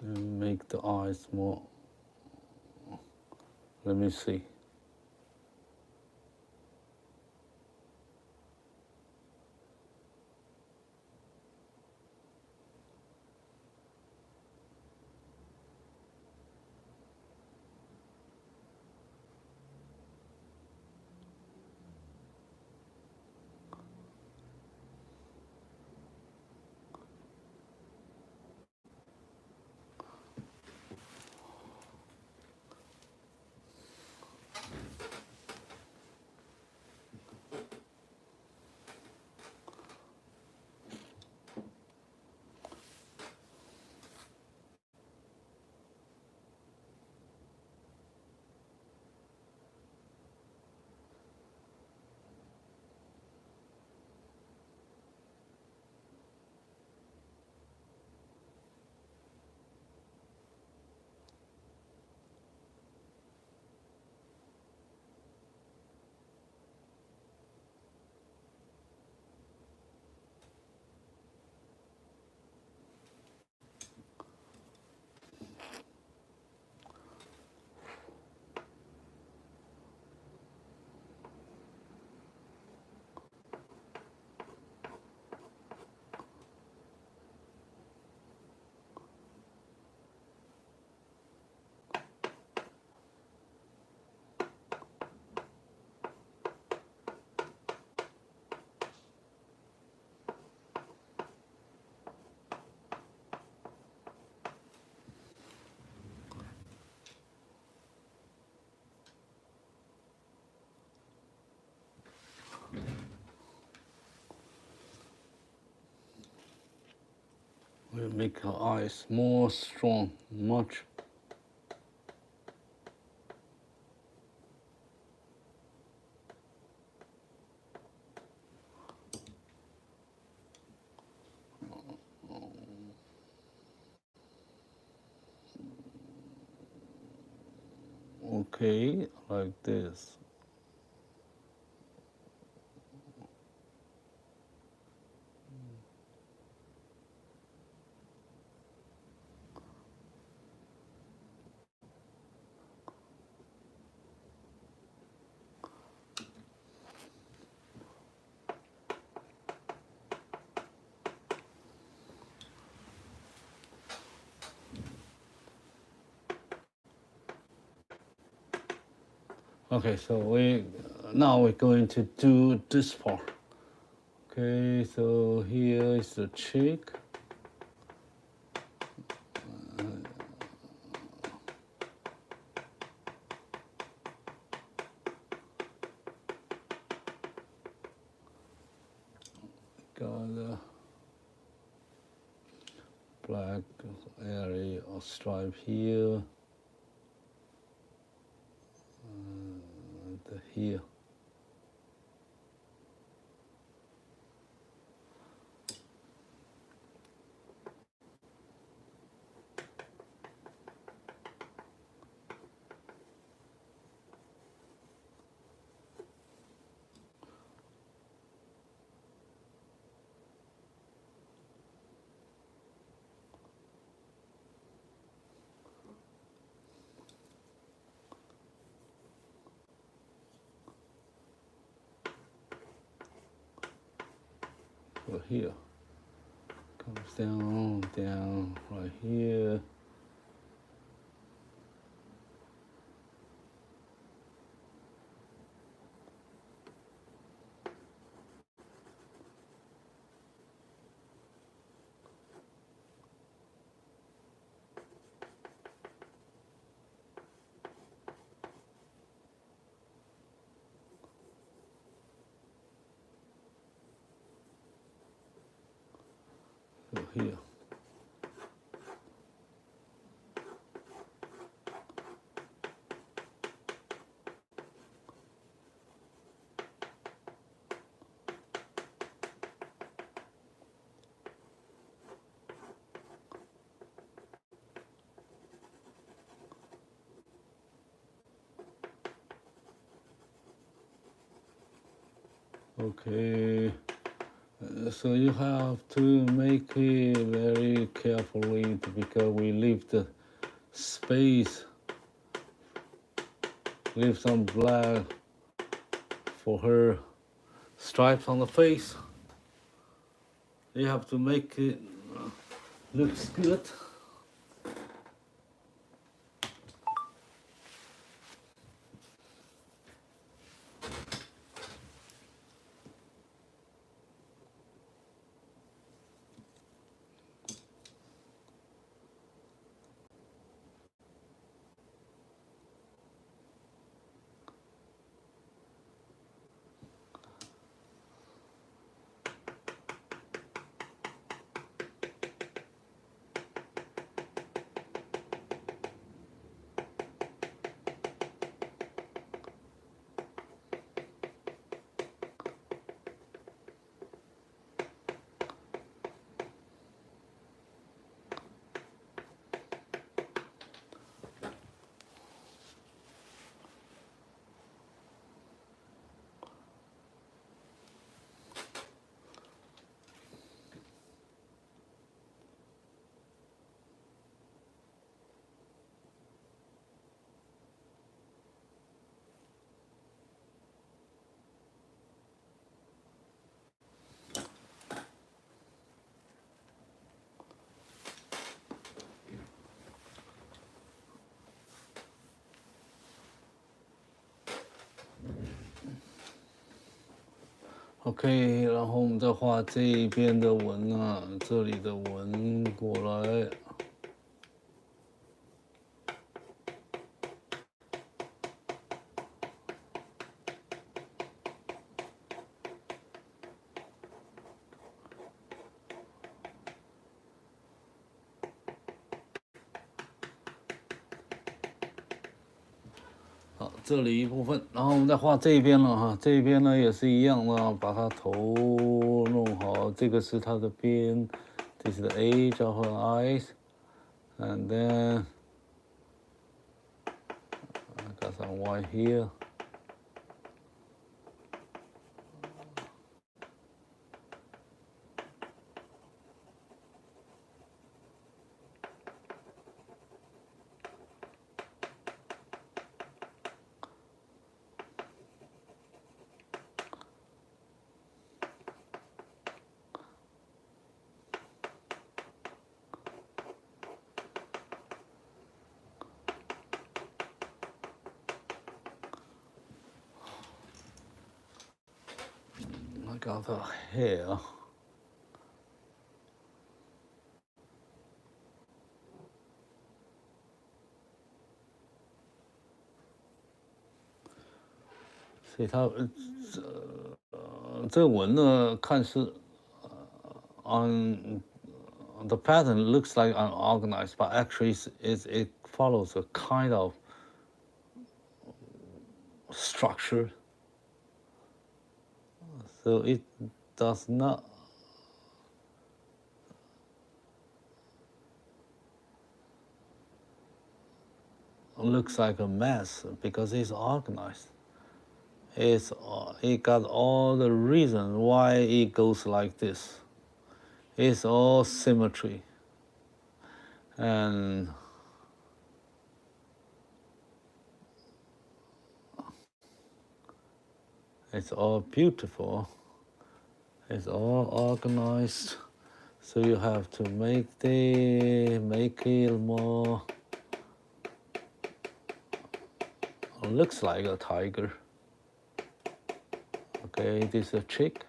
And make the eyes more. Let me see. We'll make her eyes more strong, much. Okay, like this. Okay, so now we're going to do this part. Okay, so here is the cheek. Got a black area or stripe here. Here. So here comes down right here. So here. Okay. So you have to make it very carefully because we leave the space, leave some black for her stripes on the face. You have to make it looks good. OK， 然后我们再画这一边的纹啊，这里的纹过来。好，这里一部分，然后我们再画这一边了哈，这一边呢也是一样的，把它头弄好，这个是它的边，this is the edge of her eyes, and then I got some white here. I got the hair. See 它这个纹呢，看似on the pattern looks like unorganized, but actually it follows a kind of structure. So it does not looks like a mess because it's organized. It got all the reason why it goes like this. It's all symmetry. And it's all beautiful. It's all organized. So you have to make it more looks like a tiger. Okay, this is a chick.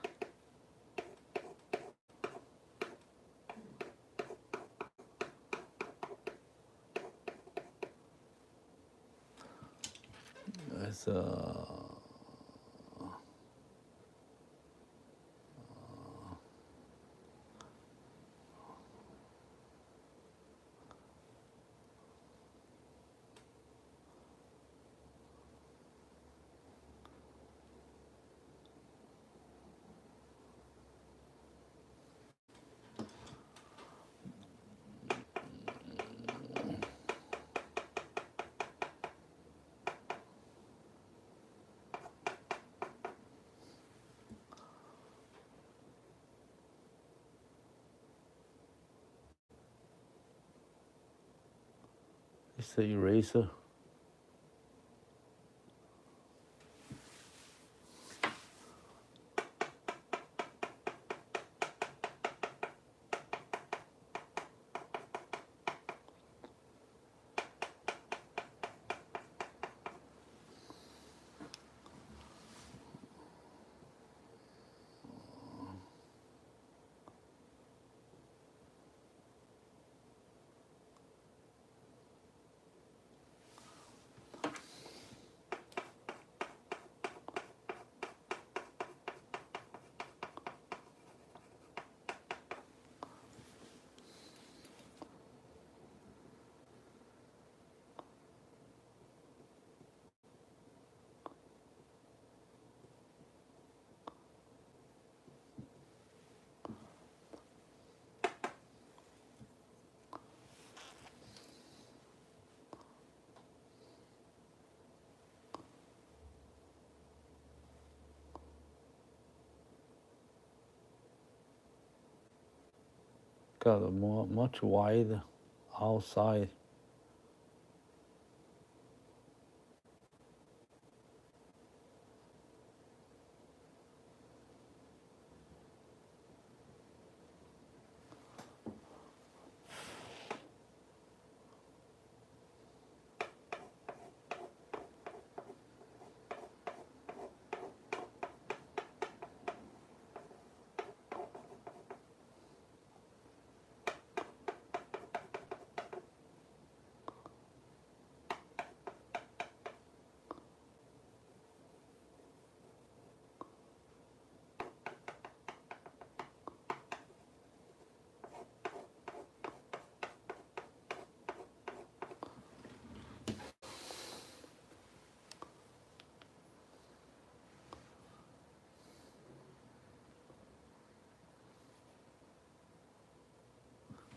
It's It's the eraser. Got a much wide outside.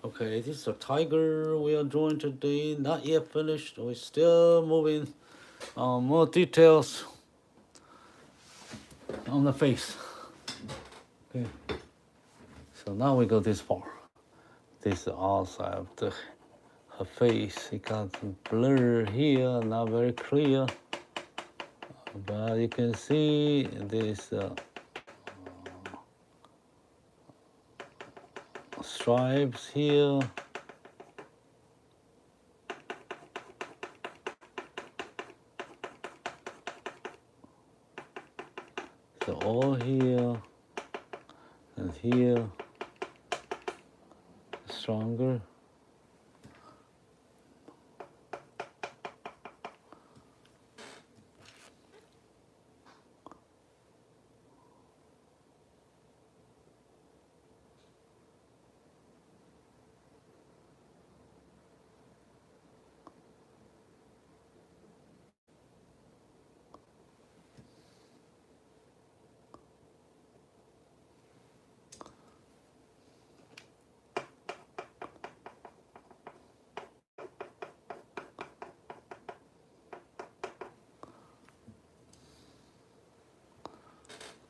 Okay, this is a tiger we are drawing today. Not yet finished. We're still moving. More details on the face. Okay. So now we go this far. This is outside of her face. It got some blur here, not very clear. But you can see this stripes here. So all here and here stronger.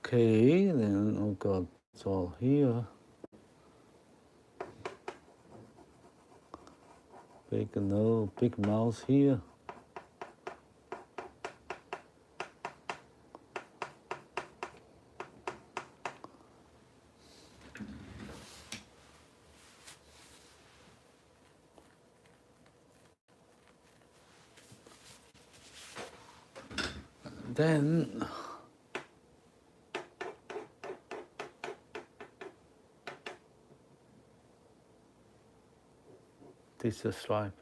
Okay, then we've got it's all here. Big nose, big mouth here. Then this is a stripe.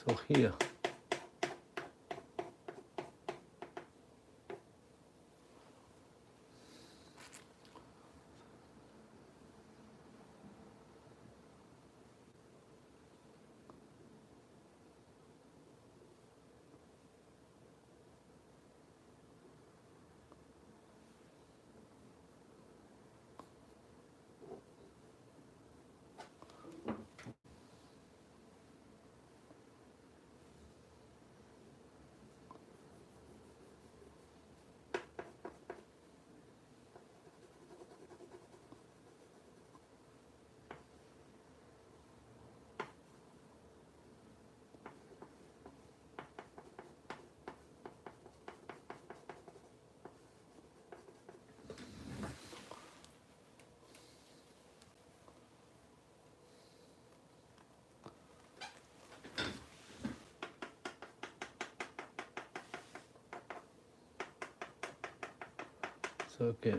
So here. So okay,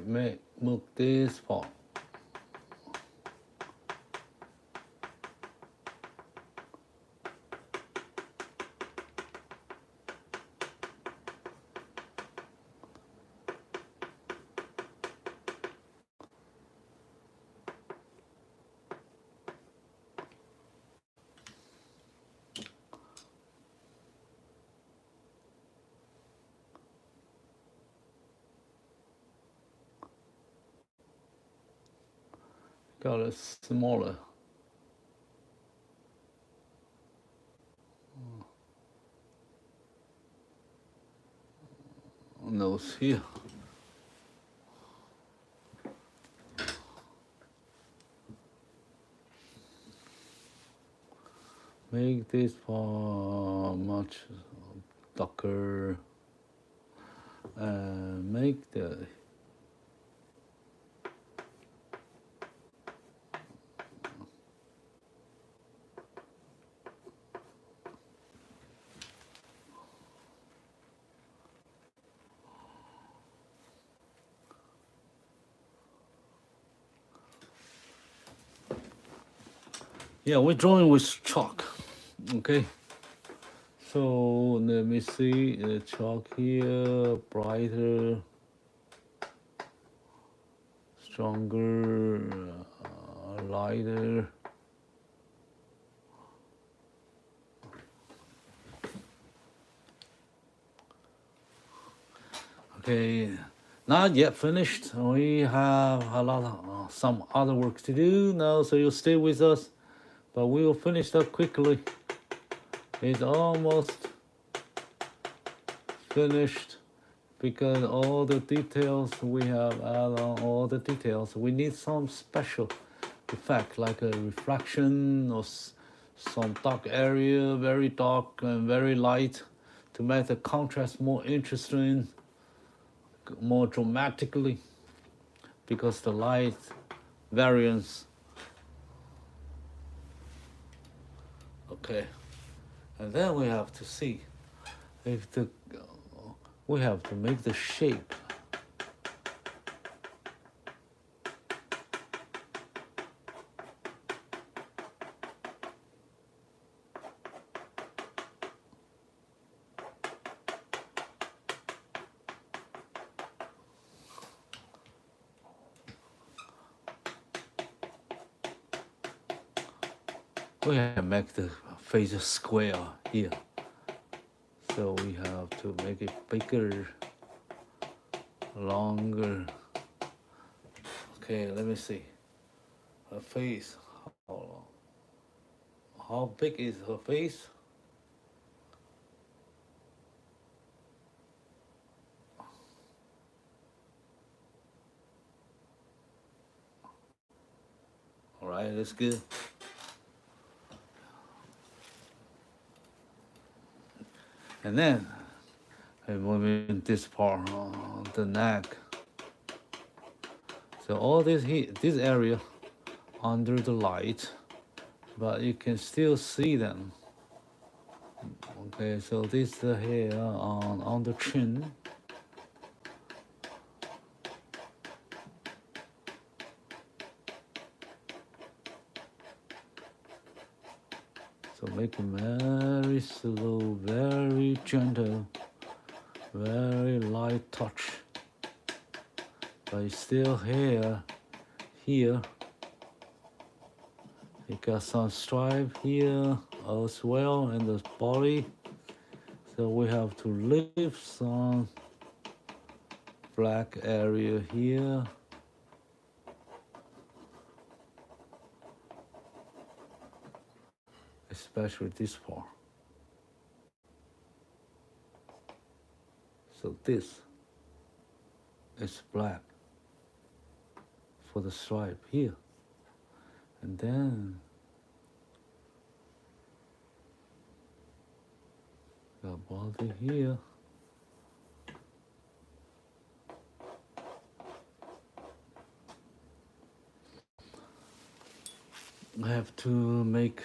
move this part. Got it smaller. Nose here. Make this part much darker and make the yeah, we're drawing with chalk. Okay, so let me see the chalk here, brighter, stronger, lighter. Okay, not yet finished. We have a lot of some other work to do now, so you'll stay with us, but we will finish that quickly. It's almost finished because all the details we have added on all the details. We need some special effect like a reflection or some dark area, very dark and very light, to make the contrast more interesting, more dramatically, because the light variance. Okay, and then we have to see if we have to make the shape. We have to make the face square here. So we have to make it bigger, longer. Okay, let me see. Her face. How big is her face? All right, that's good. And then I move in this part, the neck. So all this here, this area under the light, but you can still see them. Okay, so this is the hair on the chin. So make it very slow, very gentle, very light touch. But it's still hair here. You got some stripe here as well in the body. So we have to leave some black area here. Especially this part. So this is black for the stripe here. And then got body here. I have to make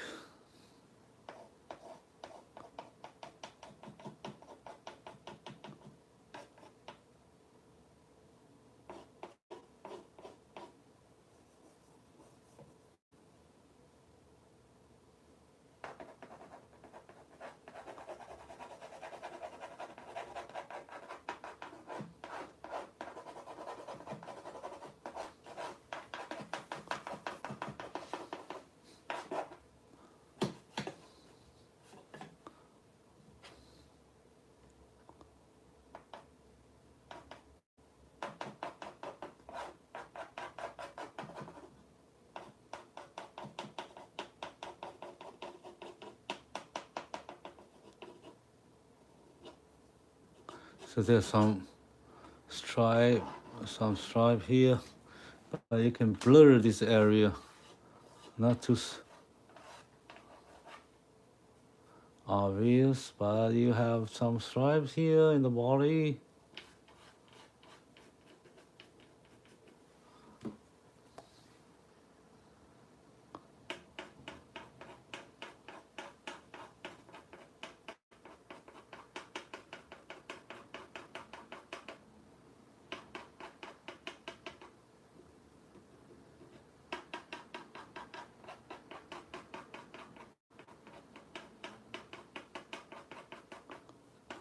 So there's some stripe here, but you can blur this area, not too obvious, but you have some stripes here in the body.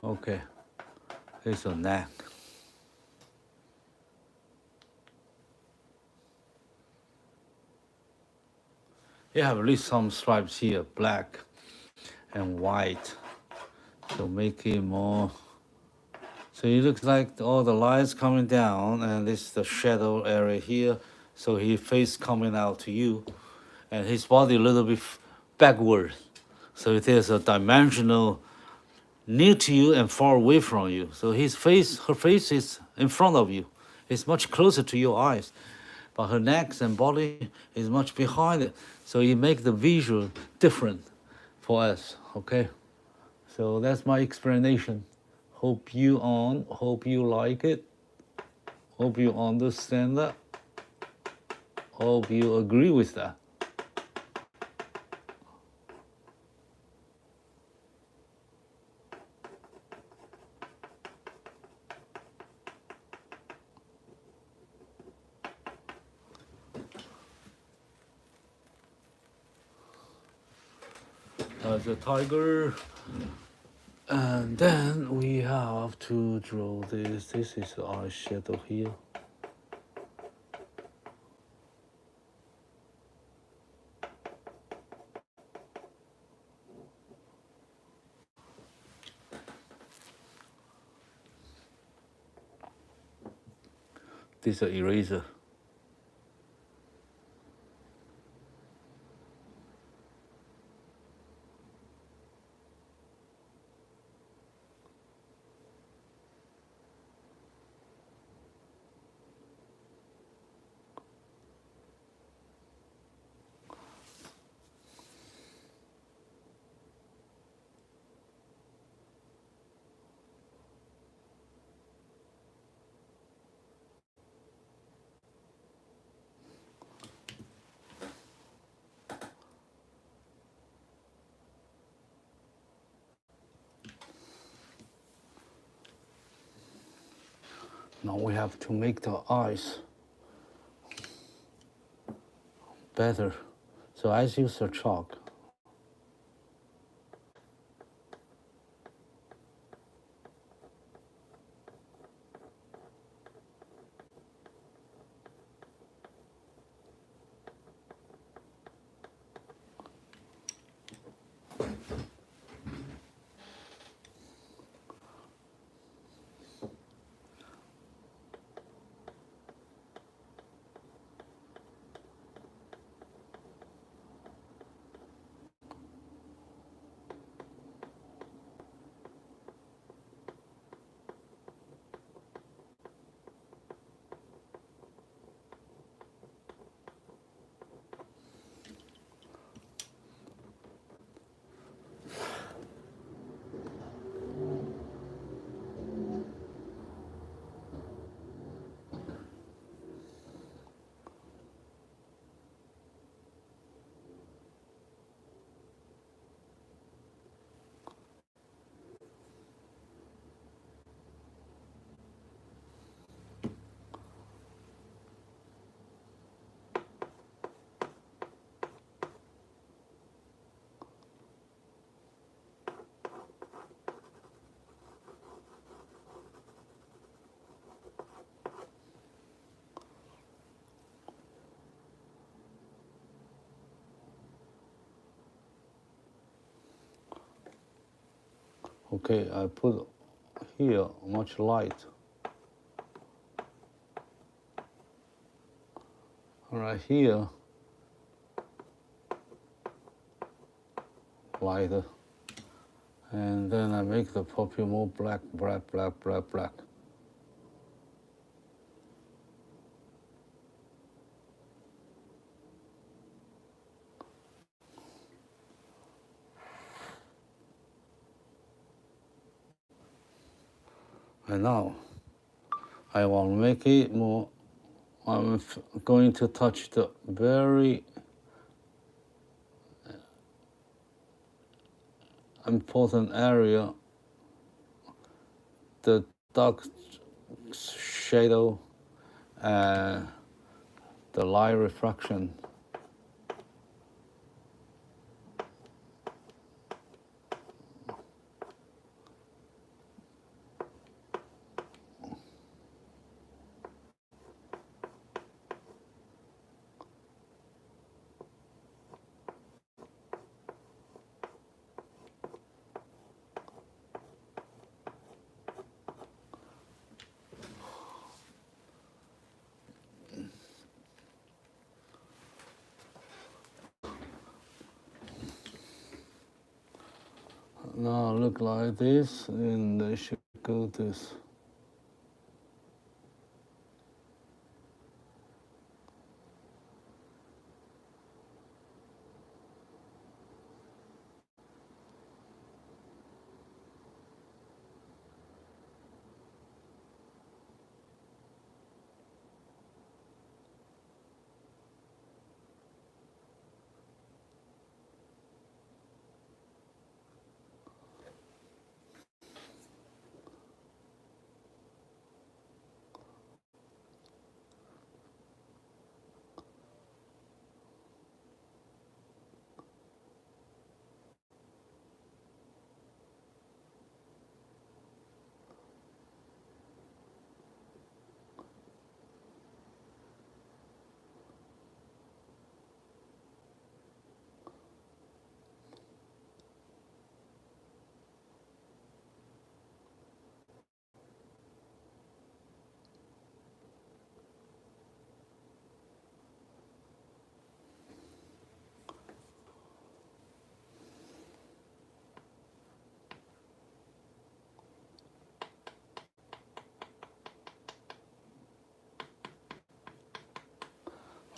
Okay, here's your neck. You have at least some stripes here, black and white, so make it more. So it looks like all the lights coming down, and this is the shadow area here. So his face coming out to you, and his body a little bit backward. So there's a dimensional near to you and far away from you. So her face is in front of you. It's much closer to your eyes, but her neck and body is much behind it. So you make the visual different for us, okay? So that's my explanation. Hope you like it. Hope you understand that. Hope you agree with that. The tiger, and then we have to draw this. This is our shadow here. This is an eraser. Now we have to make the eyes better. So I use the chalk. Okay, I put here much light. Right here, lighter. And then I make the pupil more black, black, black, black, black. And now I want to make it more. I'm going to touch the very important area, the dark shadow and the light refraction. Now look like this, and I should go this.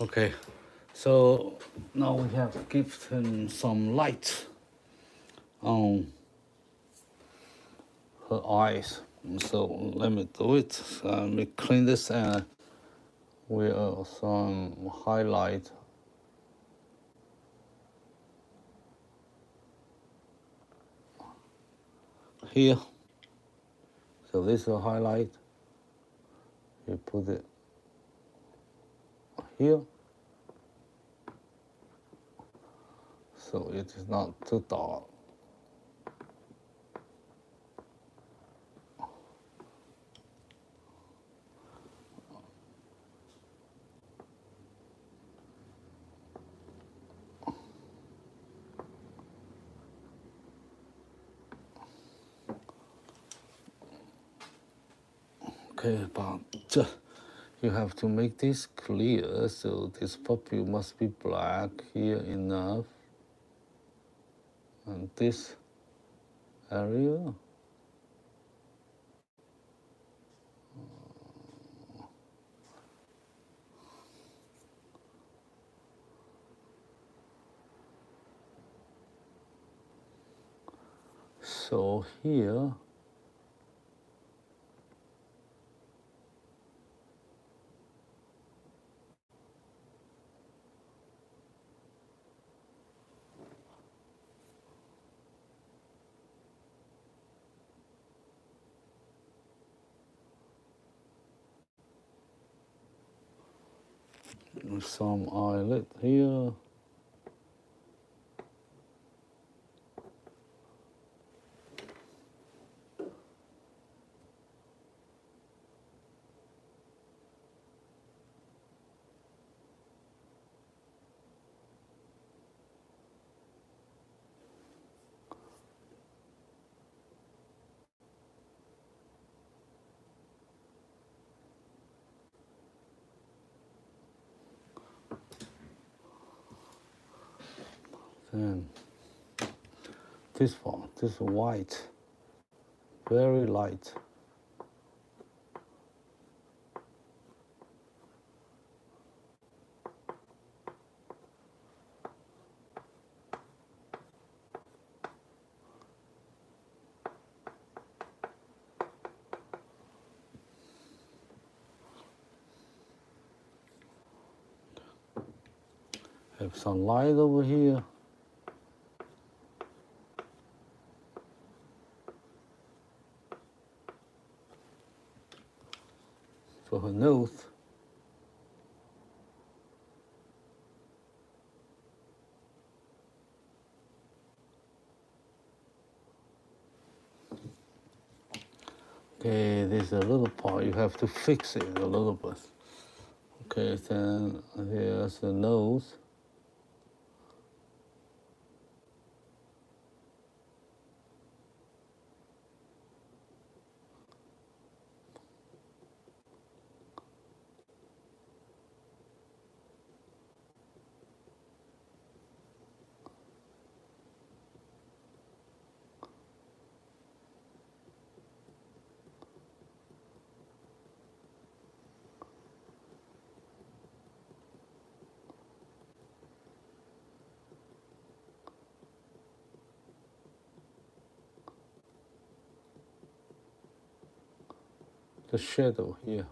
Okay, so now we have given some light on her eyes. So let me do it. Let me clean this and with some highlight. Here, so this is a highlight. You put it here, so it is not too dark. Okay, but you have to make this clear, so this pupil must be black here enough. And this area. So here, some eyelid here. Then this one, this white, very light. Have some light over here. For her nose. Okay, there's a little part, you have to fix it a little bit. Okay, then here's the nose. The shadow here.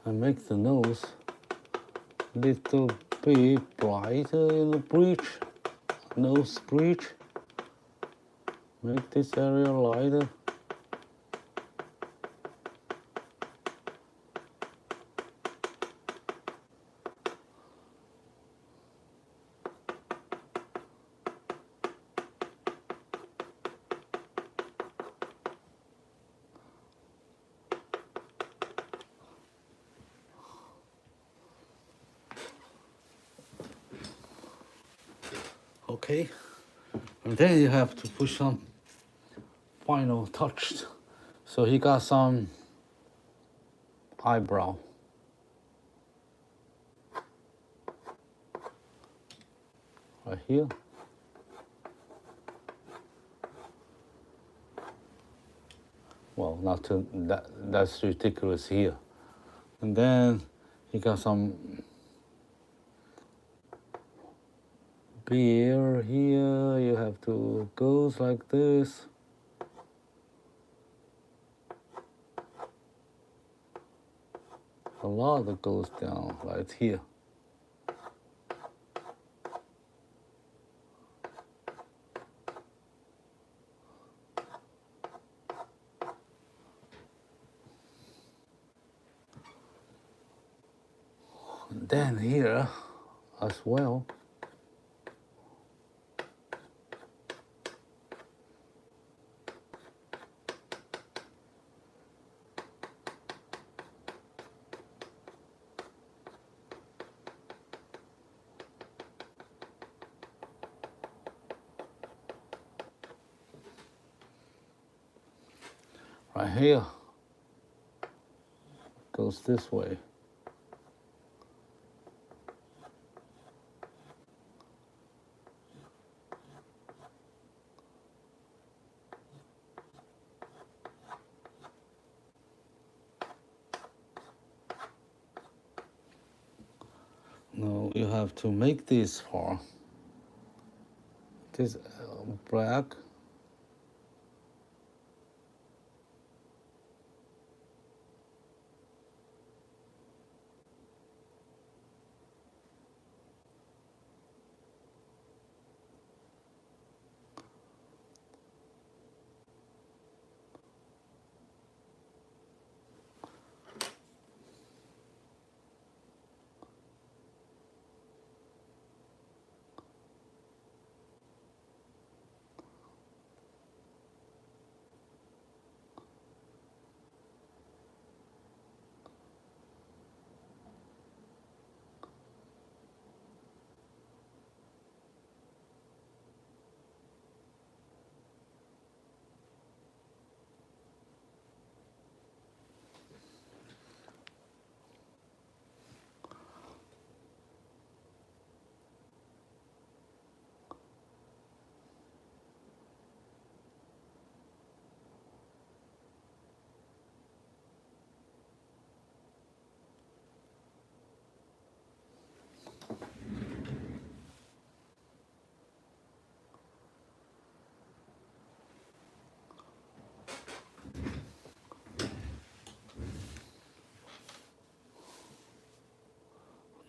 And make the nose a little bit brighter in the bridge, nose bridge. Make this area lighter. Okay, and then you have to put some final touch. So he got some eyebrow. Right here. Well, not to, that's ridiculous here. And then he got some beer here. You have to go like this. A lot that goes down right here. And then here as well. Right here goes this way. Now you have to make this for this black.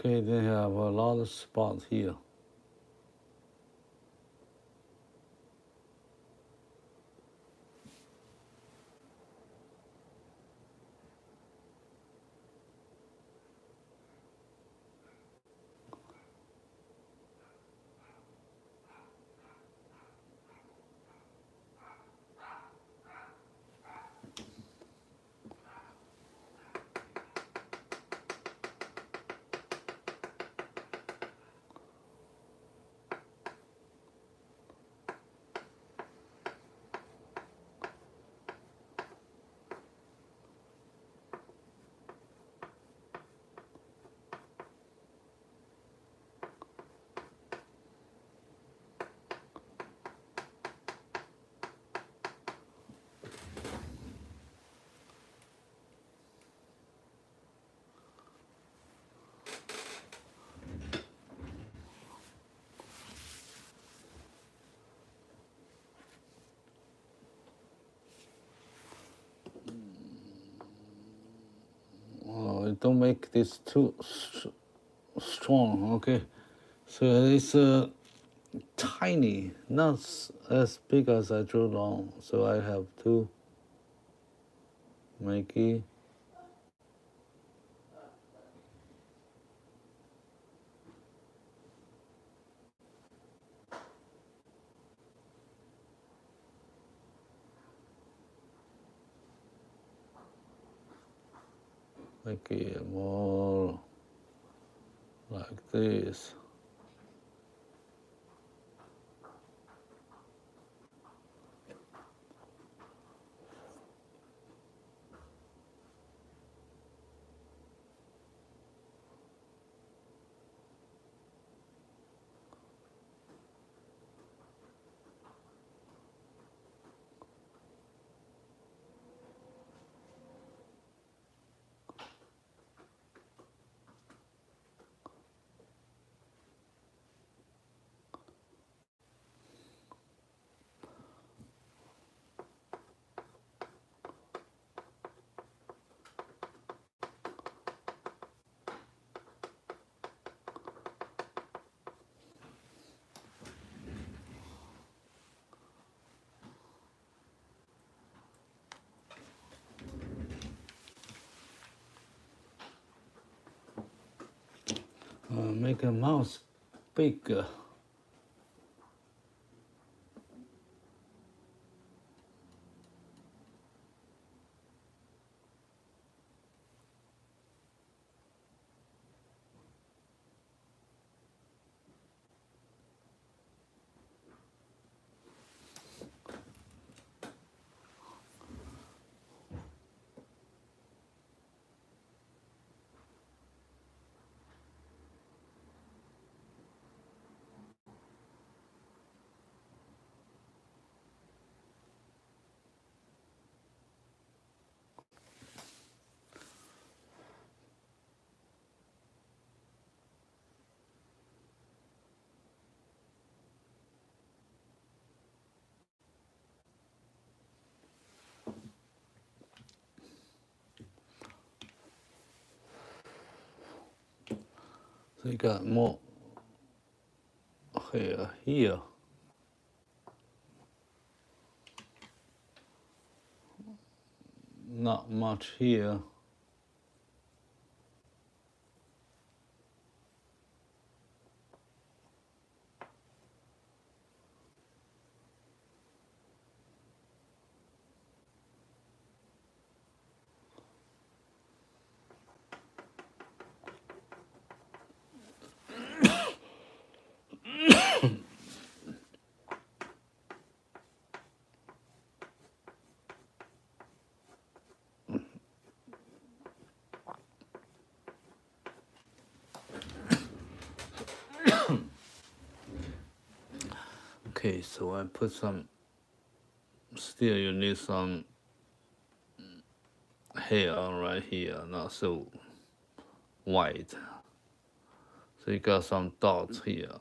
Okay, they have a lot of spots here. Don't make this too strong, okay? So it's tiny, not as big as I drew long. So I have to make it more like this. Make a mouse bigger. So you got more hair here. Not much here. Okay, so I put some, still you need some hair right here, not so white. So you got some dots here.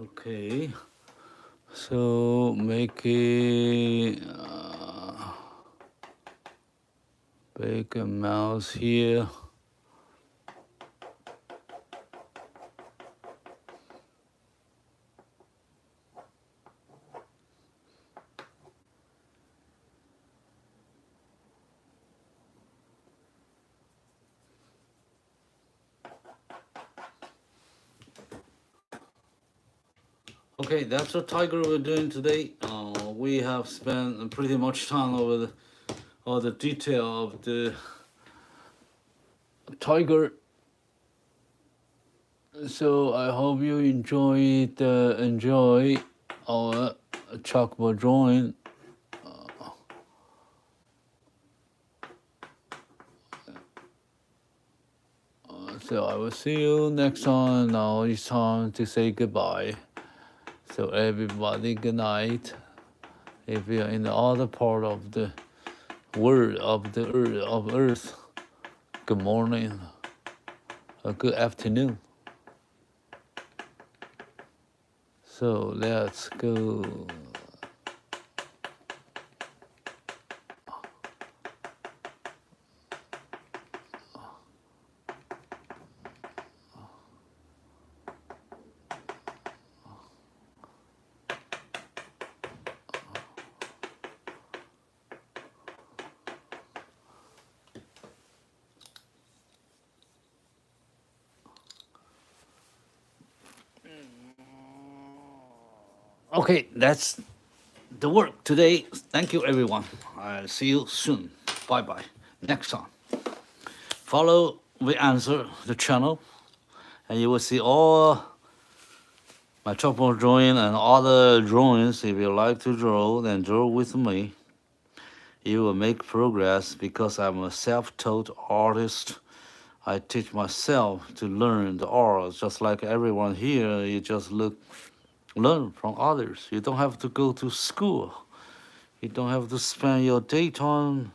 Okay, so make a big mouse here. Okay, that's the tiger we're doing today. We have spent pretty much time over all the detail of the tiger. So I hope you enjoy our chalkboard drawing. So I will see you next time. Now it's time to say goodbye. So everybody, good night. If you're in the other part of the world of Earth, good morning or good afternoon. So let's go. Okay, that's the work today. Thank you, everyone. I'll see you soon. Bye bye. Next time. Follow We Answer the channel, and you will see all my chalkboard drawing and other drawings. If you like to draw, then draw with me. You will make progress because I'm a self-taught artist. I teach myself to learn the art, just like everyone here. You just learn from others. You don't have to go to school. You don't have to spend your daytime,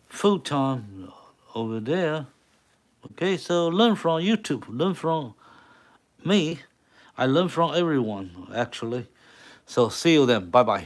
full time over there. Okay, so learn from YouTube, learn from me. I learn from everyone, actually. So see you then. Bye bye.